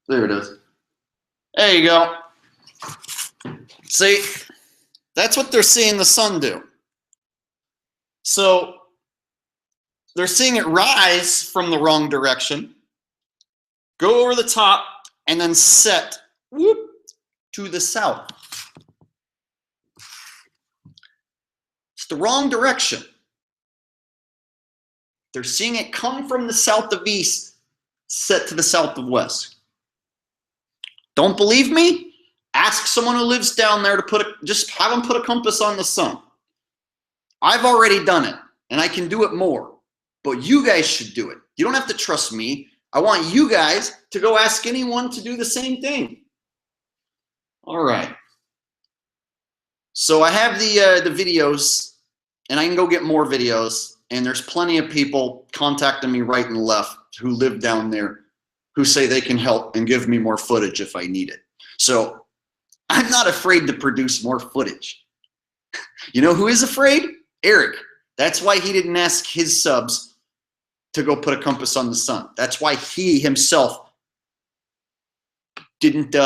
There it is. There you go. See, that's what they're seeing the sun do. So they're seeing it rise from the wrong direction, go over the top, and then set whoop, to the south. It's the wrong direction. They're seeing it come from the south of east, set to the south of west. Don't believe me? Ask someone who lives down there to just have them put a compass on the sun. I've already done it, and I can do it more. But you guys should do it. You don't have to trust me. I want you guys to go ask anyone to do the same thing. All right. So I have the videos, and I can go get more videos. And there's plenty of people contacting me right and left who live down there who say they can help and give me more footage if I need it. So I'm not afraid to produce more footage. You know who is afraid? Eric. That's why he didn't ask his subs to go put a compass on the sun. That's why he himself didn't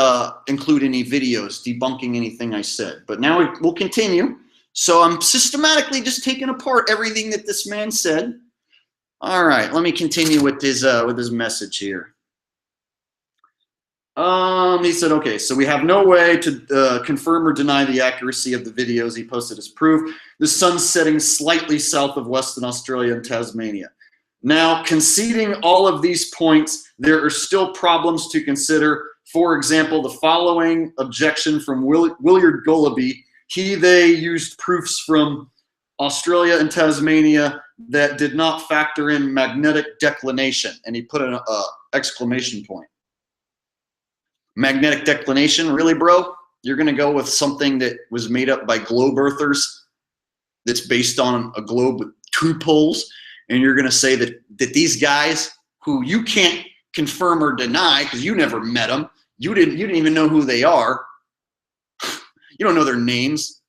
include any videos debunking anything I said. But now we'll continue. So I'm systematically just taking apart everything that this man said. All right, let me continue with his message here. He said, okay, so we have no way to confirm or deny the accuracy of the videos he posted as proof. The sun's setting slightly south of Western Australia and Tasmania. Now, conceding all of these points, there are still problems to consider. For example, the following objection from Willard Golaby. They used proofs from Australia and Tasmania that did not factor in magnetic declination. And he put an exclamation point. Magnetic declination, really, bro? You're going to go with something that was made up by globe earthers that's based on a globe with 2 poles, and you're going to say that these guys who you can't confirm or deny because you never met them, you didn't even know who they are. You don't know their names,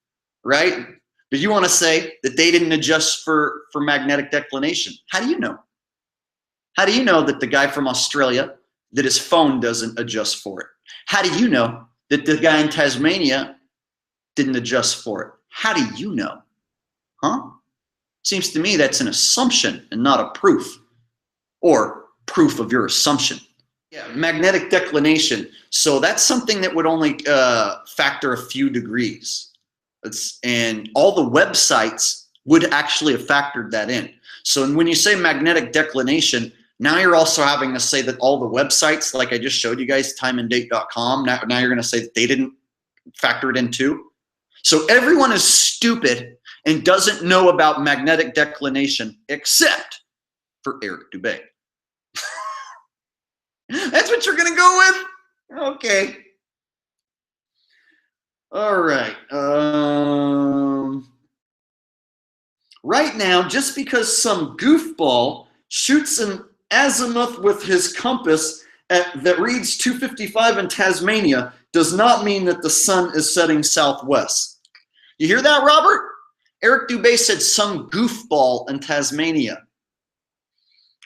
right? But you want to say that they didn't adjust for magnetic declination. How do you know? How do you know that the guy from Australia that his phone doesn't adjust for it? How do you know that the guy in Tasmania didn't adjust for it? How do you know? Huh? Seems to me that's an assumption and not a proof, or proof of your assumption. Yeah, magnetic declination. So that's something that would only factor a few degrees. And all the websites would actually have factored that in. So when you say magnetic declination, now you're also having to say that all the websites, like I just showed you guys, timeanddate.com, now you're going to say that they didn't factor it in too. So everyone is stupid and doesn't know about magnetic declination except for Eric Dubay. That's what you're going to go with? Okay. All right. Right now, just because some goofball shoots an azimuth with his compass that reads 255 in Tasmania does not mean that the sun is setting southwest. You hear that, Robert? Eric Dubay said some goofball in Tasmania.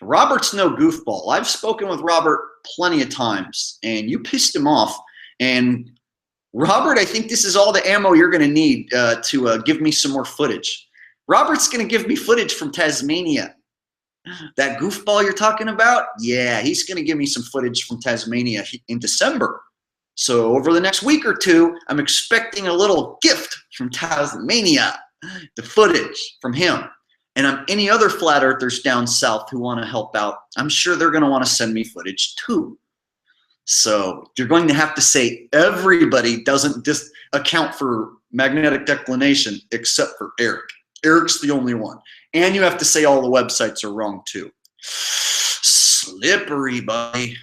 Robert's no goofball. I've spoken with Robert plenty of times, and you pissed him off. And Robert, I think this is all the ammo you're going to need to give me some more footage. Robert's going to give me footage from Tasmania. That goofball you're talking about? Yeah, he's going to give me some footage from Tasmania in December. So over the next week or two, I'm expecting a little gift from Tasmania, the footage from him. And any other flat earthers down south who want to help out, I'm sure they're going to want to send me footage too. So you're going to have to say everybody doesn't just account for magnetic declination except for Eric. Eric's the only one. And you have to say all the websites are wrong too. Slippery, buddy.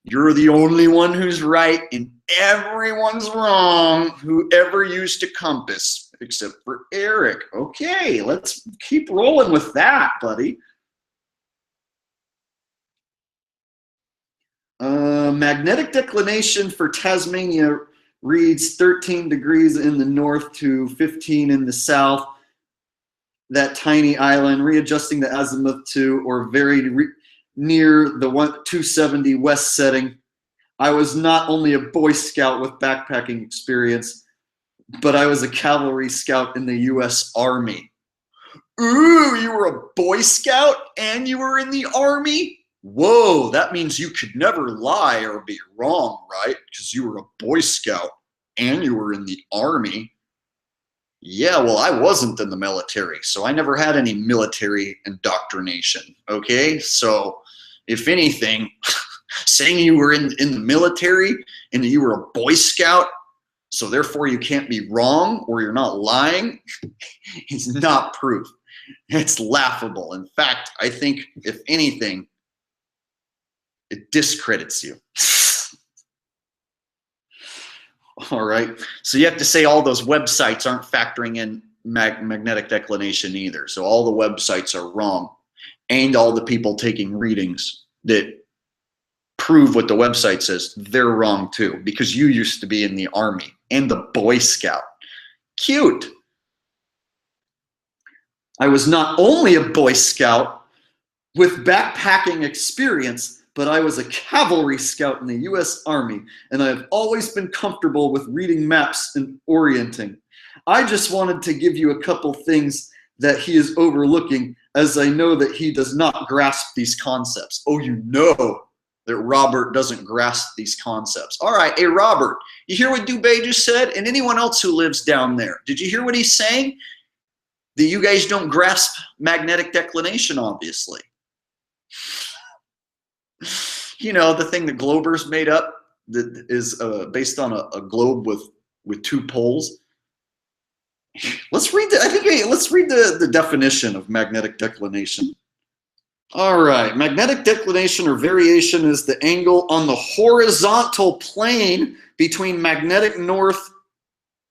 You're the only one who's right and everyone's wrong who ever used a compass except for Eric. Okay, let's keep rolling with that, buddy. Magnetic declination for Tasmania reads 13 degrees in the north to 15 in the south. That tiny island, readjusting the azimuth to or very near the 270 west setting. I was not only a Boy Scout with backpacking experience, but I was a cavalry scout in the U.S. Army. Ooh, you were a Boy Scout and you were in the Army? Whoa, that means you could never lie or be wrong, right? Because you were a Boy Scout and you were in the Army. Yeah, well, I wasn't in the military, so I never had any military indoctrination, okay? So, if anything, saying you were in the military and you were a Boy Scout, so therefore you can't be wrong or you're not lying, is not proof. It's laughable. In fact, I think, if anything, it discredits you. All right. So you have to say all those websites aren't factoring in magnetic declination either. So all the websites are wrong. And all the people taking readings that prove what the website says, they're wrong too. Because you used to be in the Army and the Boy Scout. Cute. I was not only a Boy Scout with backpacking experience, but I was a cavalry scout in the U.S. Army, and I have always been comfortable with reading maps and orienting. I just wanted to give you a couple things that he is overlooking, as I know that he does not grasp these concepts. Oh, you know that Robert doesn't grasp these concepts. All right, hey, Robert, you hear what Dubay just said? And anyone else who lives down there, did you hear what he's saying? That you guys don't grasp magnetic declination, obviously. You know, the thing that Globers made up that is based on a globe with two poles. Let's read the definition of magnetic declination. All right, magnetic declination or variation is the angle on the horizontal plane between magnetic north,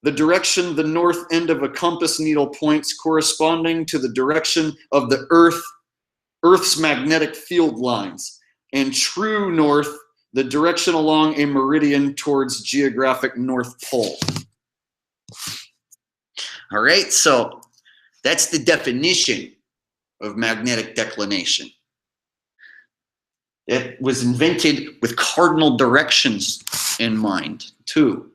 the direction the north end of a compass needle points, corresponding to the direction of the Earth's magnetic field lines, and true north, the direction along a meridian towards geographic North Pole. All right, so that's the definition of magnetic declination. It was invented with cardinal directions in mind too.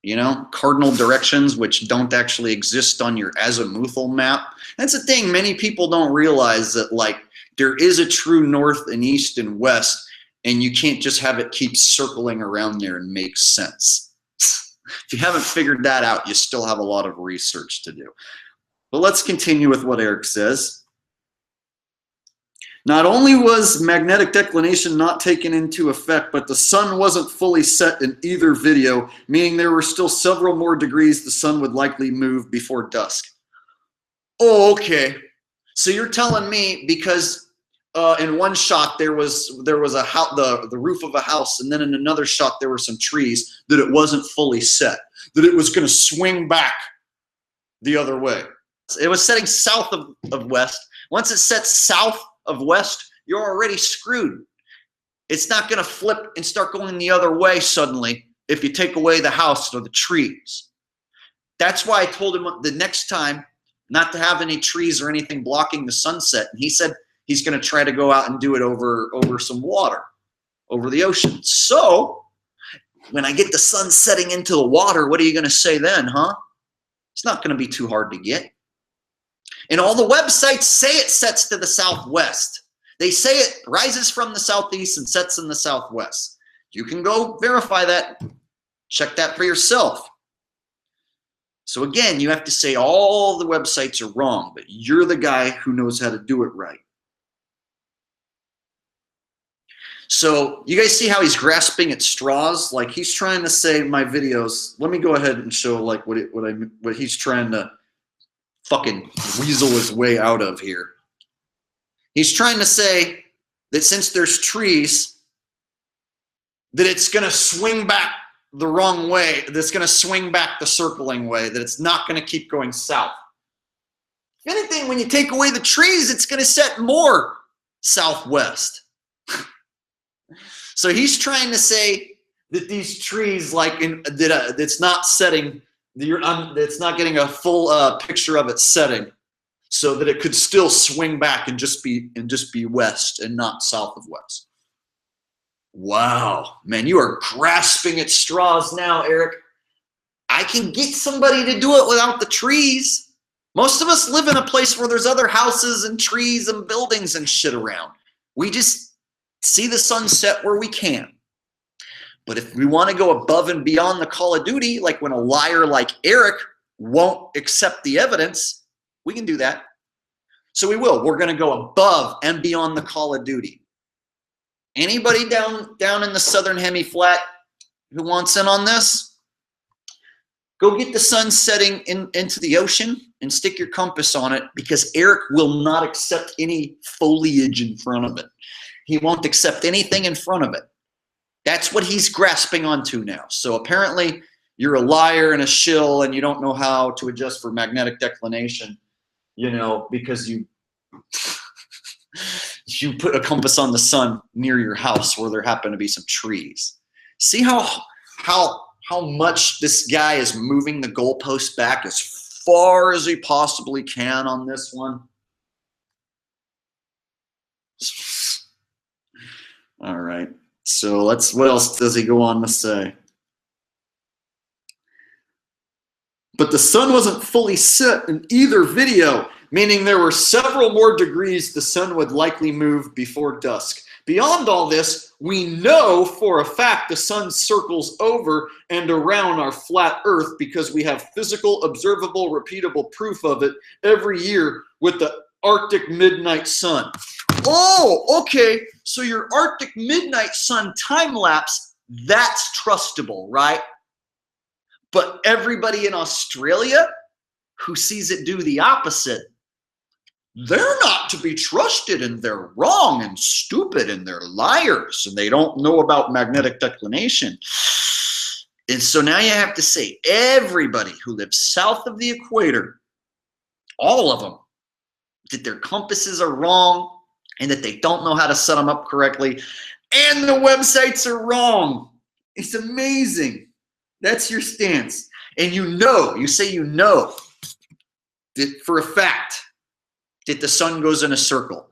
You know, cardinal directions which don't actually exist on your azimuthal map. That's the thing, many people don't realize that like there is a true north and east and west, and you can't just have it keep circling around there and make sense. If you haven't figured that out, you still have a lot of research to do. But let's continue with what Eric says. Not only was magnetic declination not taken into effect, but the sun wasn't fully set in either video, meaning there were still several more degrees the sun would likely move before dusk. Oh, okay. So you're telling me because in one shot there was a house, the roof of a house, and then in another shot there were some trees, that it wasn't fully set, that it was going to swing back the other way. It was setting south of west. Once it sets south of west, you're already screwed. It's not going to flip and start going the other way suddenly if you take away the house or the trees. That's why I told him the next time not to have any trees or anything blocking the sunset. And he said he's going to try to go out and do it over some water, over the ocean. So when I get the sun setting into the water, what are you going to say then, huh? It's not going to be too hard to get. And all the websites say it sets to the southwest. They say it rises from the southeast and sets in the southwest. You can go verify that. Check that for yourself. So again, you have to say all the websites are wrong, but you're the guy who knows how to do it right. So you guys see how he's grasping at straws? Like he's trying to say my videos. Let me go ahead and show like what he's trying to fucking weasel his way out of here. He's trying to say that since there's trees, that it's going to swing back the wrong way, that's going to swing back the circling way, that it's not going to keep going south. If anything, when you take away the trees, it's going to set more southwest. So he's trying to say that these trees, like that's not setting, it's not getting a full picture of it setting, so that it could still swing back and just be west and not south of west. Wow, man, you are grasping at straws now, Eric. I can get somebody to do it without the trees. Most of us live in a place where there's other houses and trees and buildings and shit around. We just see the sunset where we can. But if we want to go above and beyond the Call of Duty, like when a liar like Eric won't accept the evidence, we can do that. So we will. We're going to go above and beyond the Call of Duty. Anybody down in the southern hemi-flat who wants in on this? Go get the sun setting into the ocean and stick your compass on it, because Eric will not accept any foliage in front of it. He won't accept anything in front of it. That's what he's grasping onto now. So apparently you're a liar and a shill and you don't know how to adjust for magnetic declination, you know, because you put a compass on the sun near your house where there happen to be some trees. See how much this guy is moving the goalpost back as far as he possibly can on this one? All right. So what else does he go on to say? But the sun wasn't fully set in either video, meaning there were several more degrees the sun would likely move before dusk. Beyond all this, we know for a fact the sun circles over and around our flat Earth because we have physical, observable, repeatable proof of it every year with the Arctic midnight sun. Oh, okay. So your Arctic midnight sun time lapse, that's trustable, right? But everybody in Australia who sees it do the opposite, they're not to be trusted, and they're wrong and stupid and they're liars and they don't know about magnetic declination. And so now you have to say everybody who lives south of the equator, all of them, that their compasses are wrong and that they don't know how to set them up correctly, and the websites are wrong. It's amazing. That's your stance. And you say you know that for a fact that the sun goes in a circle.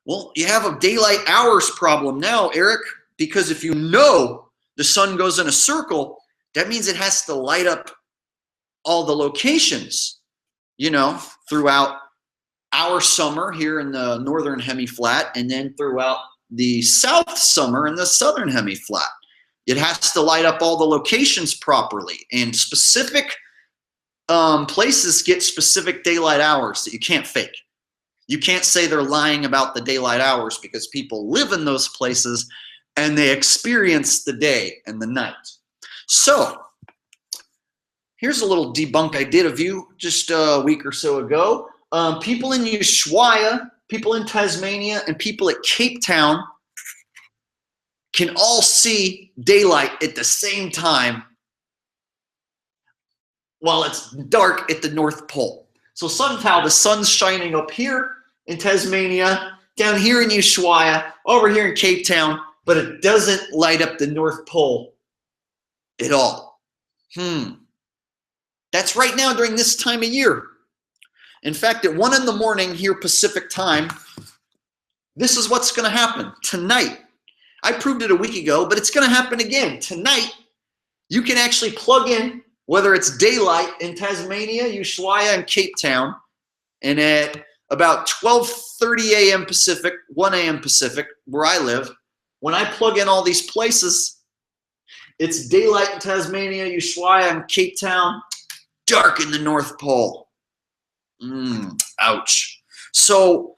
Well, you have a daylight hours problem now, Eric, because if you know the sun goes in a circle, that means it has to light up all the locations, you know, throughout our summer here in the northern hemi-flat, and then throughout the south summer in the southern hemi-flat. It has to light up all the locations properly, and specific places get specific daylight hours that you can't fake. You can't say they're lying about the daylight hours because people live in those places and they experience the day and the night. So here's a little debunk I did of you just a week or so ago. People in Ushuaia, people in Tasmania, and people at Cape Town can all see daylight at the same time while it's dark at the North Pole. So somehow the sun's shining up here in Tasmania, down here in Ushuaia, over here in Cape Town, but it doesn't light up the North Pole at all. That's right now during this time of year. In fact, at 1 in the morning here Pacific time, this is what's going to happen tonight. I proved it a week ago, but it's going to happen again. Tonight, you can actually plug in, whether it's daylight in Tasmania, Ushuaia, and Cape Town, and at about 12:30 a.m. Pacific, 1 a.m. Pacific, where I live, when I plug in all these places, it's daylight in Tasmania, Ushuaia, and Cape Town, dark in the North Pole. Ouch. So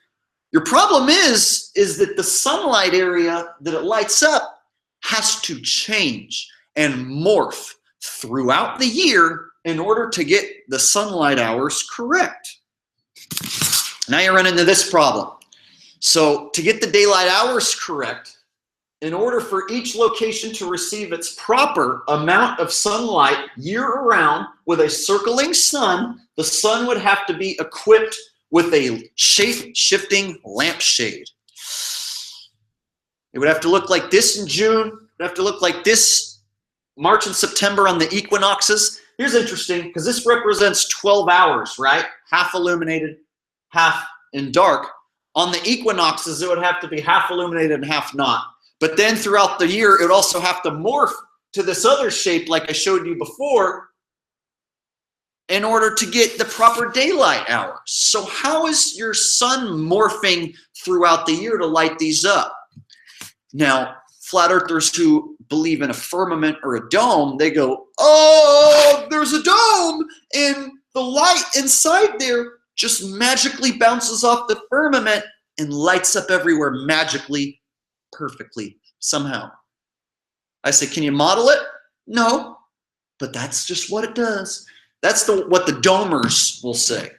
your problem is that the sunlight area that it lights up has to change and morph throughout the year in order to get the sunlight hours correct. Now you run into this problem. So to get the daylight hours correct, in order for each location to receive its proper amount of sunlight year-round with a circling sun, the sun would have to be equipped with a shape-shifting lampshade. It would have to look like this in June. It would have to look like this March and September on the equinoxes. Here's interesting, because this represents 12 hours, right? Half illuminated, half in dark. On the equinoxes, it would have to be half illuminated and half not. But then throughout the year, it would also have to morph to this other shape like I showed you before in order to get the proper daylight hours. So how is your sun morphing throughout the year to light these up? Now, flat earthers who believe in a firmament or a dome, they go, oh, there's a dome, and the light inside there just magically bounces off the firmament and lights up everywhere magically, perfectly, somehow. I say, can you model it? No, but that's just what it does. That's what the domers will say.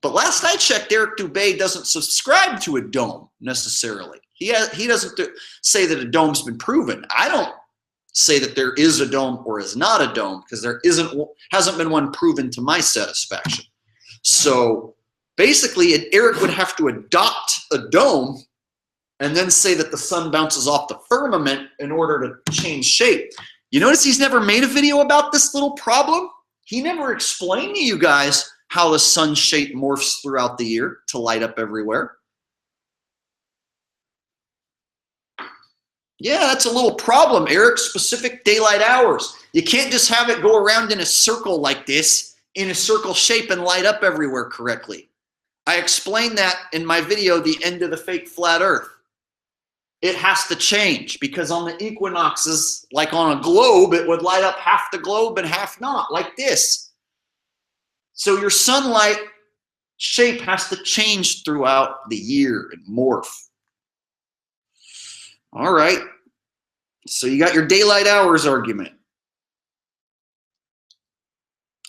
But last I checked, Eric Dubay doesn't subscribe to a dome necessarily. He doesn't say that a dome's been proven. I don't say that there is a dome or is not a dome because there hasn't been one proven to my satisfaction. So basically, Eric would have to adopt a dome and then say that the sun bounces off the firmament in order to change shape. You notice he's never made a video about this little problem? He never explained to you guys how the sun shape morphs throughout the year to light up everywhere. Yeah, that's a little problem, Eric. Specific daylight hours. You can't just have it go around in a circle like this, in a circle shape and light up everywhere correctly. I explained that in my video, The End of the Fake Flat Earth. It has to change because on the equinoxes, like on a globe, it would light up half the globe and half not, like this. So your sunlight shape has to change throughout the year and morph. All right. So you got your daylight hours argument.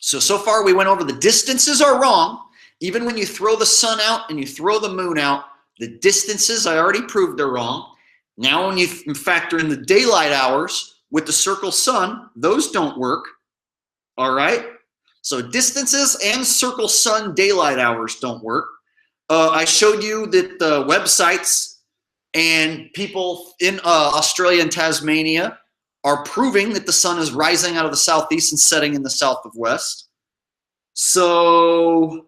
So far we went over the distances are wrong. Even when you throw the sun out and you throw the moon out, the distances, I already proved they're wrong. Now when you factor in the daylight hours with the circle sun, those don't work. All right? So distances and circle sun daylight hours don't work. I showed you that the websites and people in Australia and Tasmania are proving that the sun is rising out of the southeast and setting in the south of west. So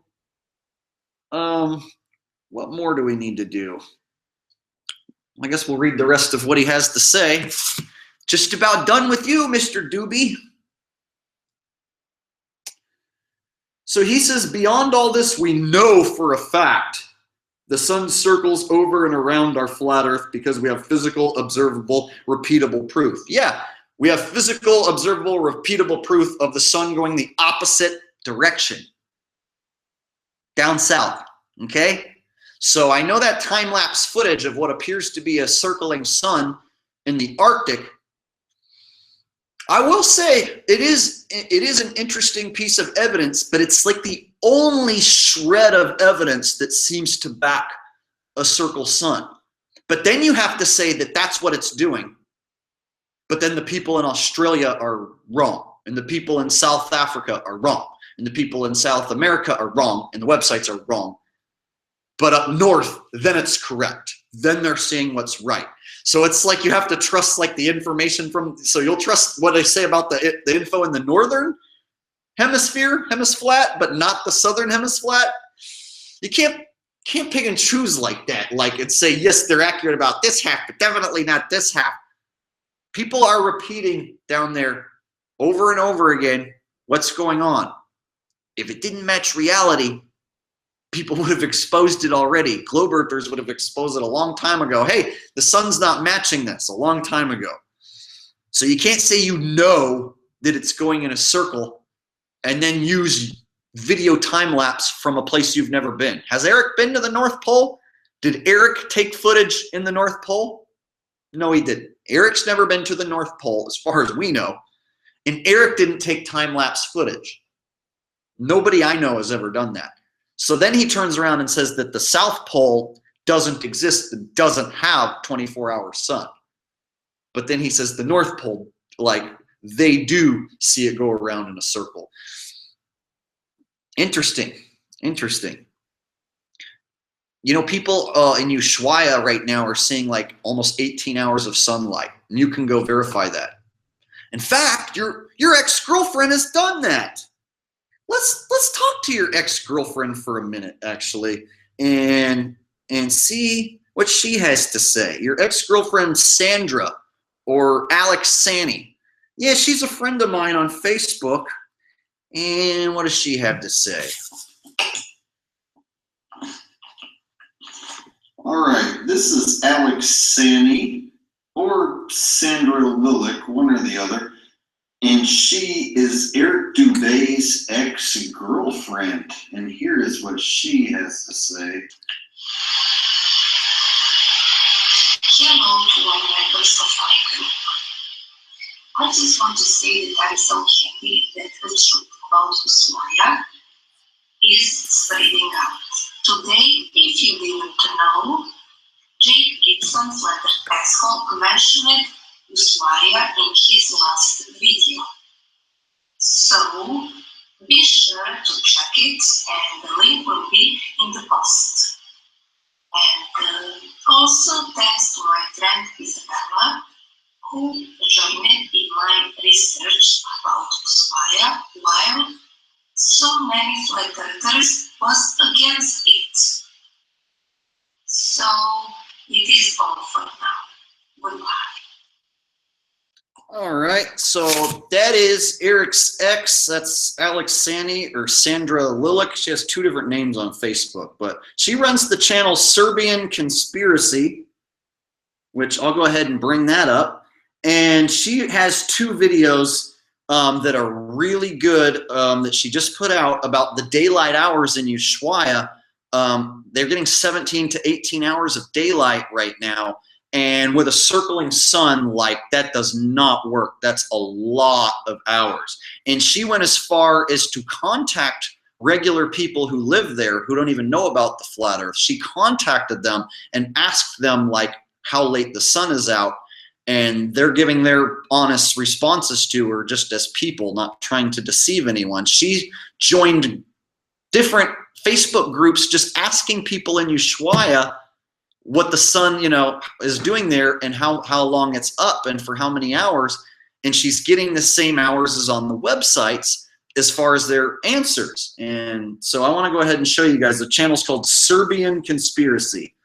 what more do we need to do? I guess we'll read the rest of what he has to say. Just about done with you, Mr. Doobie. So he says, beyond all this, we know for a fact the sun circles over and around our flat earth because we have physical, observable, repeatable proof. Yeah, we have physical, observable, repeatable proof of the sun going the opposite direction. Down south, okay? So I know that time-lapse footage of what appears to be a circling sun in the Arctic. I will say it is an interesting piece of evidence, but it's like the only shred of evidence that seems to back a circle sun. But then you have to say that that's what it's doing. But then the people in Australia are wrong, and the people in South Africa are wrong, and the people in South America are wrong, and the websites are wrong. But up north, then it's correct. Then they're seeing what's right. So it's like you have to trust like the information from, so you'll trust what they say about the info in the northern hemisphere, hemisflat, but not the southern hemisflat. You can't pick and choose like that. Like and say, yes, they're accurate about this half, but definitely not this half. People are repeating down there over and over again what's going on. If it didn't match reality, people would have exposed it already. Globe earthers would have exposed it a long time ago. Hey, the sun's not matching this a long time ago. So you can't say you know that it's going in a circle and then use video time lapse from a place you've never been. Has Eric been to the North Pole? Did Eric take footage in the North Pole? No, he didn't. Eric's never been to the North Pole as far as we know. And Eric didn't take time lapse footage. Nobody I know has ever done that. So then he turns around and says that the South Pole doesn't exist, doesn't have 24-hour sun. But then he says the North Pole, like they do see it go around in a circle. Interesting, interesting. You know, people in Ushuaia right now are seeing like almost 18 hours of sunlight. And you can go verify that. In fact, your ex-girlfriend has done that. Let's talk to your ex-girlfriend for a minute, actually, and see what she has to say. Your ex-girlfriend Sandra or Alex Sani. Yeah, she's a friend of mine on Facebook. And what does she have to say? All right, this is Alex Sani or Sandra Lilick, one or the other. And she is Eric Dubay's ex-girlfriend. And here is what she has to say. Hello to all members of my group. I just want to say that I'm so happy that the truth about Ushuaia is spreading out. Today, if you didn't know, Jake Gibson's letter asshole mentioned Ushuaia in his last video. So be sure to check it, and the link will be in the post. And also thanks to my friend Isabella, who joined in my research about Ushuaia while so many flat earthers was against it. So it is all for now. Goodbye. All right, so that is Eric's ex. That's Alex Sani or Sandra Lilick. She has two different names on Facebook, but she runs the channel Serbian Conspiracy, which I'll go ahead and bring that up. And she has two videos that are really good that she just put out about the daylight hours in Ushuaia. They're getting 17 to 18 hours of daylight right now. And with a circling sun, like that does not work. That's a lot of hours. And she went as far as to contact regular people who live there who don't even know about the flat earth. She contacted them and asked them like how late the sun is out. And they're giving their honest responses to her just as people, not trying to deceive anyone. She joined different Facebook groups just asking people in Ushuaia what the sun, you know, is doing there and how long it's up and for how many hours. And she's getting the same hours as on the websites as far as their answers. And so I want to go ahead and show you guys. The channel's called Serbian Conspiracy.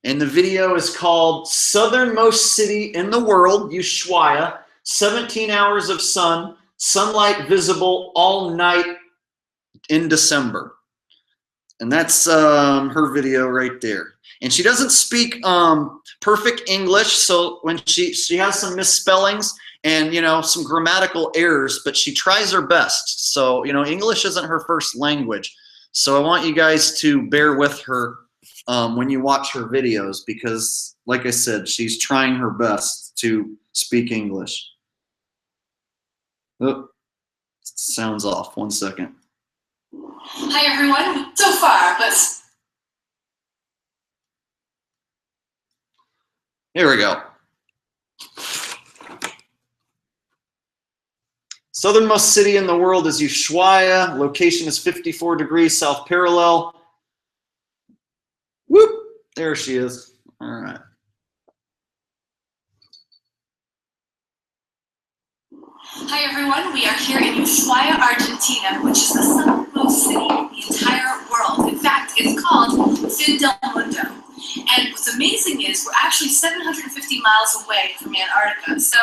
And the video is called Southernmost City in the World, Ushuaia, 17 hours of sunlight visible all night in December. And that's her video right there. And she doesn't speak perfect English, so when she has some misspellings and, you know, some grammatical errors, but she tries her best. So, you know, English isn't her first language. So I want you guys to bear with her when you watch her videos, because like I said, she's trying her best to speak English. Oh, sounds off. 1 second. Hi everyone, so far, but Here we go. Southernmost city in the world is Ushuaia. Location is 54 degrees south parallel. Whoop! There she is. All right. hi everyone, we are here in Ushuaia, Argentina, which is the southernmost city in the entire world. In fact, it's called Fin del Mundo. And what's amazing is we're actually 750 miles away from Antarctica, so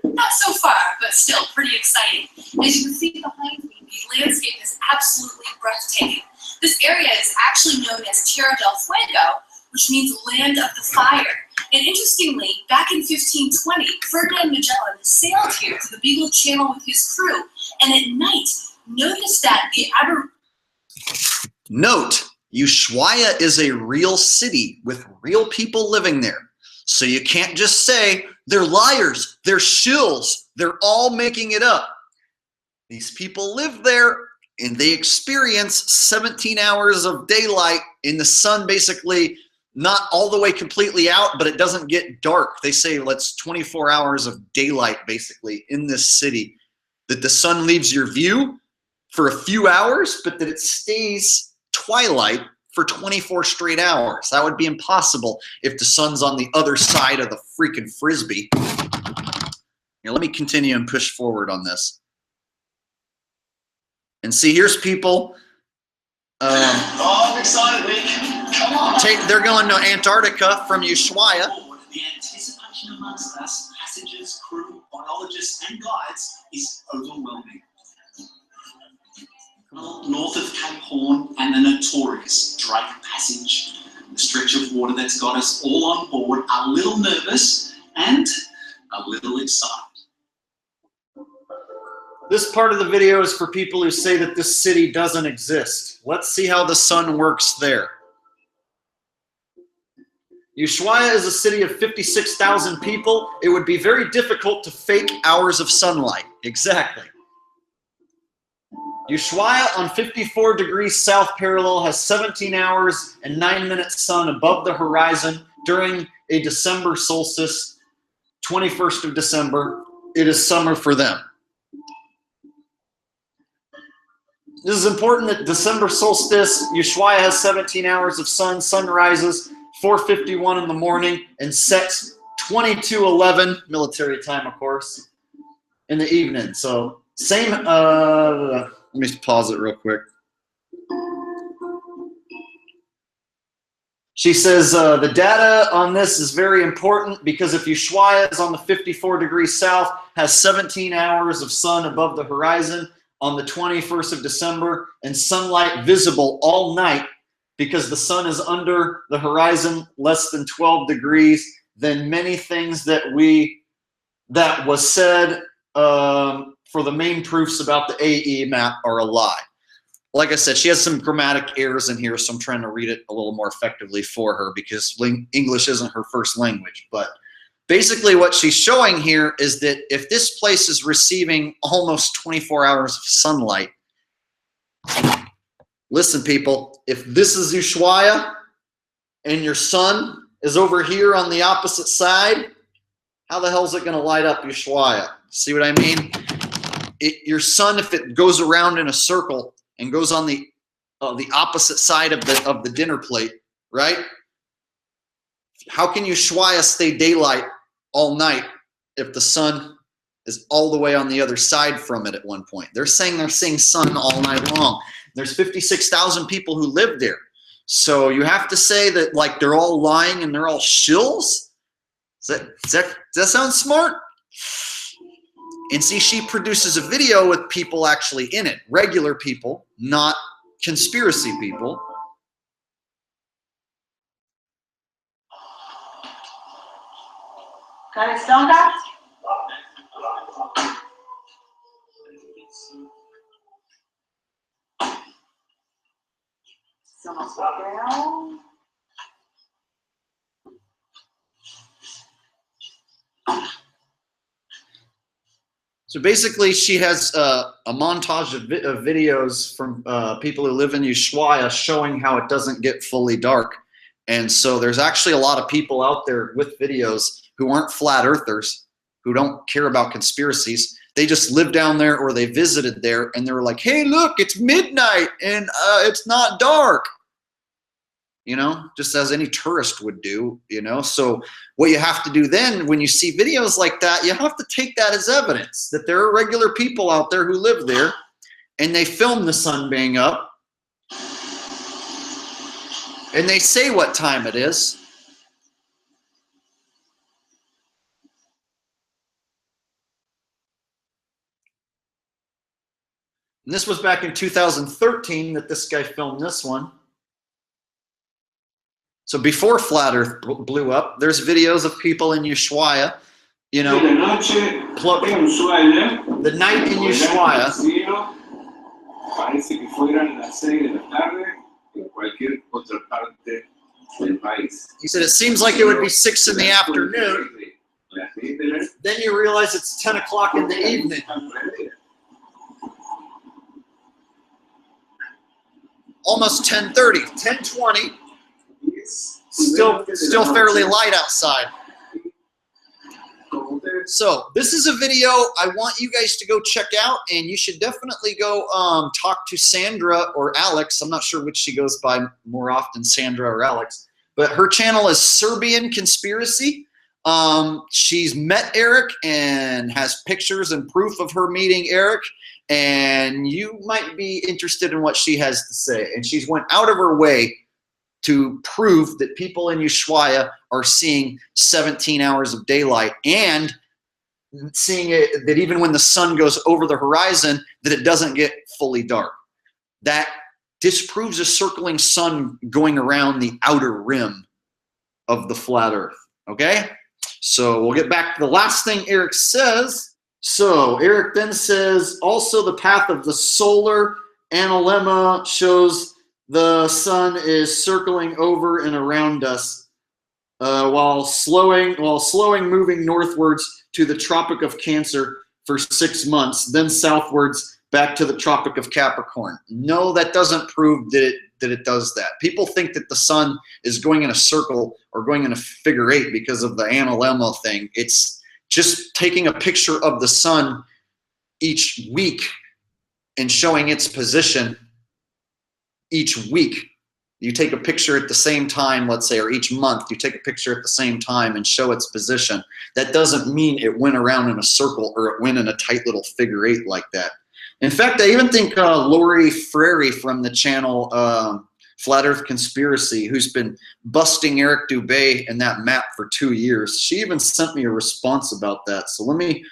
not so far, but still pretty exciting. As you can see behind me, the landscape is absolutely breathtaking. This area is actually known as Tierra del Fuego, which means land of the fire. And interestingly, back in 1520, Ferdinand Magellan sailed here to the Beagle Channel with his crew, and at night noticed that the Note, Ushuaia is a real city with real people living there. So you can't just say, they're liars, they're shills, they're all making it up. These people live there, and they experience 17 hours of daylight in the sun, basically not all the way completely out, but it doesn't get dark. They say let's 24 hours of daylight basically in this city, that the sun leaves your view for a few hours, but that it stays twilight for 24 straight hours. That would be impossible if the sun's on the other side of the freaking frisbee. Here, let me continue and push forward on this. And see, here's people. Oh, I'm excited, Nick. Come on. They're going to Antarctica from Ushuaia. The anticipation amongst us, passengers, crew, biologists, and guides, is overwhelming. North of Cape Horn and the notorious Drake Passage, the stretch of water that's got us all on board, a little nervous and a little excited. This part of the video is for people who say that this city doesn't exist. Let's see how the sun works there. Ushuaia is a city of 56,000 people. It would be very difficult to fake hours of sunlight. Exactly. Ushuaia on 54 degrees south parallel has 17 hours and 9 minutes sun above the horizon during a December solstice, 21st of December. It is summer for them. This is important that December solstice, Ushuaia has 17 hours of sun. Sun rises 4:51 in the morning and sets 22:11, military time, of course, in the evening. So same, let me pause it real quick. She says the data on this is very important because if Ushuaia is on the 54 degrees south, has 17 hours of sun above the horizon on the 21st of December and sunlight visible all night because the sun is under the horizon less than 12 degrees, then many things that was said for the main proofs about the AE map are a lie. Like I said, she has some grammatic errors in here, so I'm trying to read it a little more effectively for her because English isn't her first language. But basically what she's showing here is that if this place is receiving almost 24 hours of sunlight, listen people, if this is Ushuaia and your sun is over here on the opposite side, how the hell is it going to light up Ushuaia? See what I mean? Your sun, if it goes around in a circle and goes on the opposite side of the dinner plate, right? How can Ushuaia stay daylight all night if the sun is all the way on the other side from it at one point? They're saying they're seeing sun all night long. There's 56,000 people who live there. So you have to say that like they're all lying and they're all shills? Does that sound smart? And see, she produces a video with people actually in it, regular people, not conspiracy people. Carestonga? Somos papel. So basically, she has a montage of videos from people who live in Ushuaia showing how it doesn't get fully dark. And so there's actually a lot of people out there with videos who aren't flat earthers, who don't care about conspiracies. They just live down there or they visited there and they were like, hey, look, it's midnight and it's not dark. You know, just as any tourist would do, you know. So what you have to do then when you see videos like that, you have to take that as evidence that there are regular people out there who live there and they film the sun being up and they say what time it is. And this was back in 2013 that this guy filmed this one. So before Flat Earth blew up, there's videos of people in Ushuaia, you know, the night in Ushuaia. He said, it seems like it would be 6 in the afternoon. Then you realize it's 10 o'clock in the evening. Almost 10:30, 10:20. Still fairly light outside. So this is a video I want you guys to go check out, and you should definitely go talk to Sandra or Alex. I'm not sure which she goes by more often, Sandra or Alex, but her channel is Serbian Conspiracy. She's met Eric and has pictures and proof of her meeting Eric, and you might be interested in what she has to say. And she's went out of her way to prove that people in Ushuaia are seeing 17 hours of daylight and seeing it, that even when the sun goes over the horizon, that it doesn't get fully dark. That disproves a circling sun going around the outer rim of the flat earth, okay? So we'll get back to the last thing Eric says. So Eric then says, also the path of the solar analemma shows the sun is circling over and around us while slowing, moving northwards to the Tropic of Cancer for 6 months, then southwards back to the Tropic of Capricorn. No, that doesn't prove that it does that. People think that the sun is going in a circle or going in a figure 8 because of the analemma thing. It's just taking a picture of the sun each week and showing its position each week. You take a picture at the same time, let's say, or each month, you take a picture at the same time and show its position. That doesn't mean it went around in a circle or it went in a tight little figure 8 like that. In fact, I even think Lori Frary from the channel Flat Earth Conspiracy, who's been busting Eric Dubay and that map for 2 years, she even sent me a response about that. So let me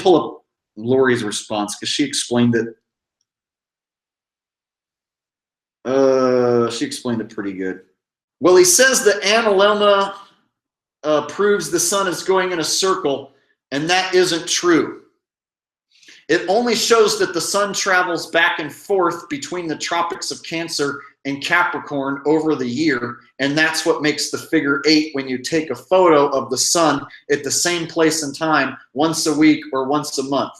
pull up Lori's response because she explained it. She explained it pretty good. Well, he says that analemma proves the sun is going in a circle, and that isn't true. It only shows that the sun travels back and forth between the tropics of Cancer and Capricorn over the year, and that's what makes the figure 8 when you take a photo of the sun at the same place and time once a week or once a month.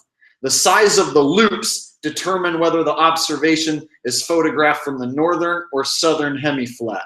The size of the loops determine whether the observation is photographed from the northern or southern hemiflat.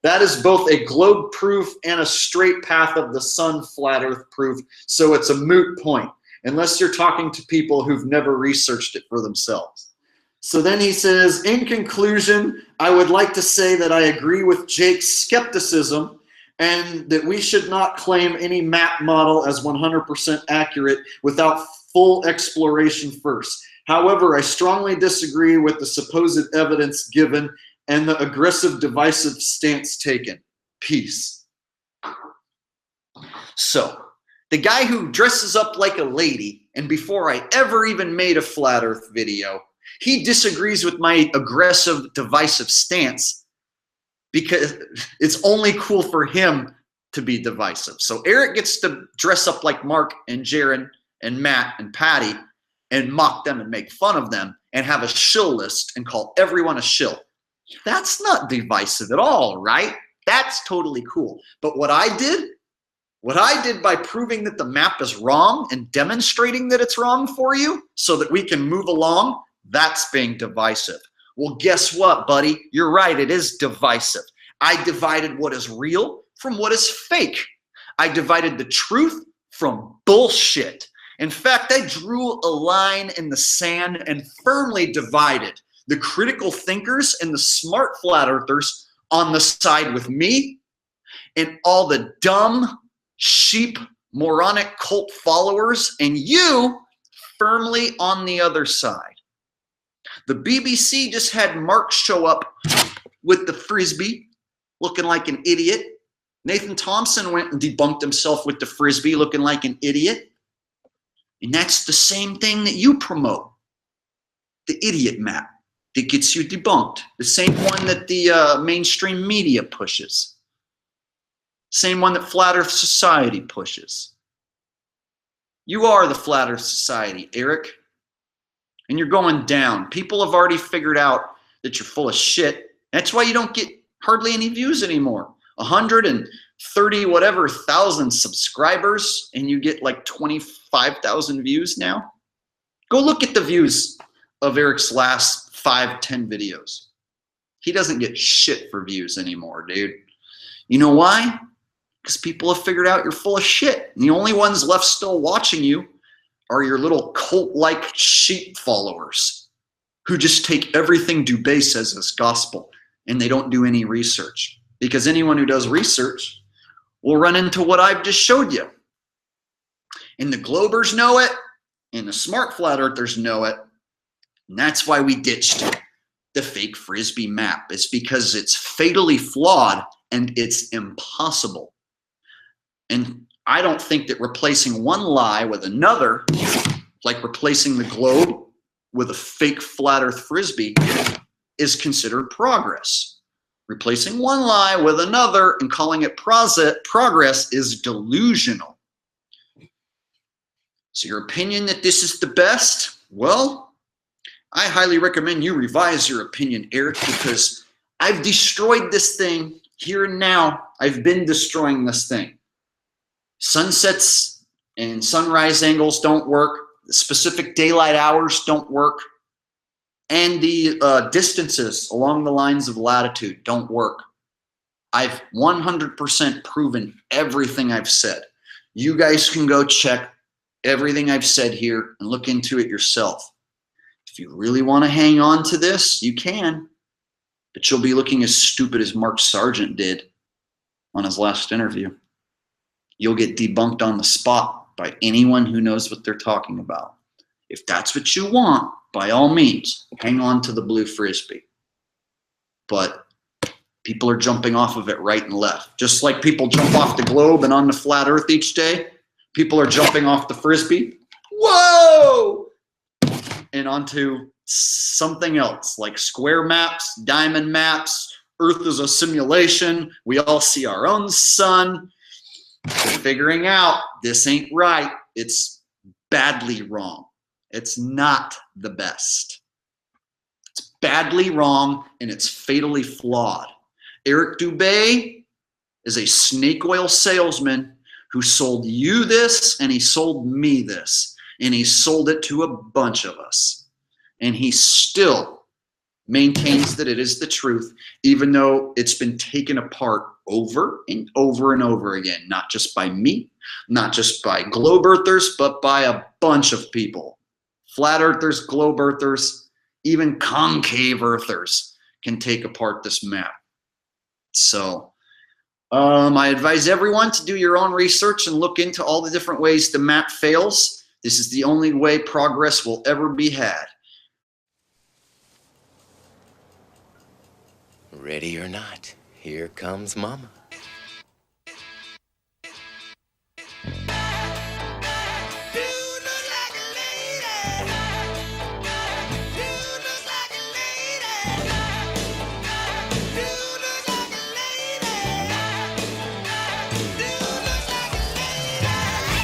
That is both a globe proof and a straight path of the sun flat earth proof, so it's a moot point, unless you're talking to people who've never researched it for themselves. So then he says, in conclusion, I would like to say that I agree with Jake's skepticism and that we should not claim any map model as 100% accurate without full exploration first. However, I strongly disagree with the supposed evidence given and the aggressive, divisive stance taken. Peace. So, the guy who dresses up like a lady, and before I ever even made a flat earth video, he disagrees with my aggressive, divisive stance because it's only cool for him to be divisive. So Eric gets to dress up like Mark and Jaron and Matt and Patty and mock them and make fun of them and have a shill list and call everyone a shill. That's not divisive at all, right? That's totally cool. But what I did by proving that the map is wrong and demonstrating that it's wrong for you so that we can move along, that's being divisive. Well, guess what, buddy? You're right, it is divisive. I divided what is real from what is fake. I divided the truth from bullshit. In fact, I drew a line in the sand and firmly divided the critical thinkers and the smart flat earthers on the side with me and all the dumb, sheep, moronic cult followers and you firmly on the other side. The BBC just had Mark show up with the Frisbee looking like an idiot. Nathan Thompson went and debunked himself with the Frisbee looking like an idiot. And that's the same thing that you promote. The idiot map that gets you debunked. The same one that the mainstream media pushes. Same one that Flat Earth Society pushes. You are the Flat Earth Society, Eric. And you're going down. People have already figured out that you're full of shit. That's why you don't get hardly any views anymore. 130 whatever thousand subscribers and you get like 25,000 views now. Go look at the views of Eric's last 5-10 videos. He doesn't get shit for views anymore, dude. You know why? Because people have figured out you're full of shit. And the only ones left still watching you are your little cult-like sheep followers who just take everything Dubay says as gospel and they don't do any research. Because anyone who does research will run into what I've just showed you. And the Globers know it, and the smart flat earthers know it, and that's why we ditched the fake Frisbee map. It's because it's fatally flawed and it's impossible. And I don't think that replacing one lie with another, like replacing the globe with a fake flat earth Frisbee, is considered progress. Replacing one lie with another and calling it progress is delusional. So your opinion that this is the best? Well, I highly recommend you revise your opinion, Eric, because I've destroyed this thing here and now. I've been destroying this thing. Sunsets and sunrise angles don't work. The specific daylight hours don't work. And the distances along the lines of latitude don't work. I've 100% proven everything I've said. You guys can go check everything I've said here and look into it yourself. If you really want to hang on to this, you can. But you'll be looking as stupid as Mark Sargent did on his last interview. You'll get debunked on the spot by anyone who knows what they're talking about. If that's what you want, by all means, hang on to the blue Frisbee. But people are jumping off of it right and left. Just like people jump off the globe and on the flat earth each day, people are jumping off the Frisbee. Whoa! And onto something else like square maps, diamond maps, Earth is a simulation, we all see our own sun. They're figuring out this ain't right. It's badly wrong. It's not the best. It's badly wrong and it's fatally flawed. Eric Dubay is a snake oil salesman who sold you this and he sold me this and he sold it to a bunch of us. And he still maintains that it is the truth, even though it's been taken apart over and over and over again, not just by me, not just by globe earthers, but by a bunch of people. Flat earthers, globe earthers, even concave earthers can take apart this map. So I advise everyone to do your own research and look into all the different ways the map fails. This is the only way progress will ever be had. Ready or not, here comes Mama.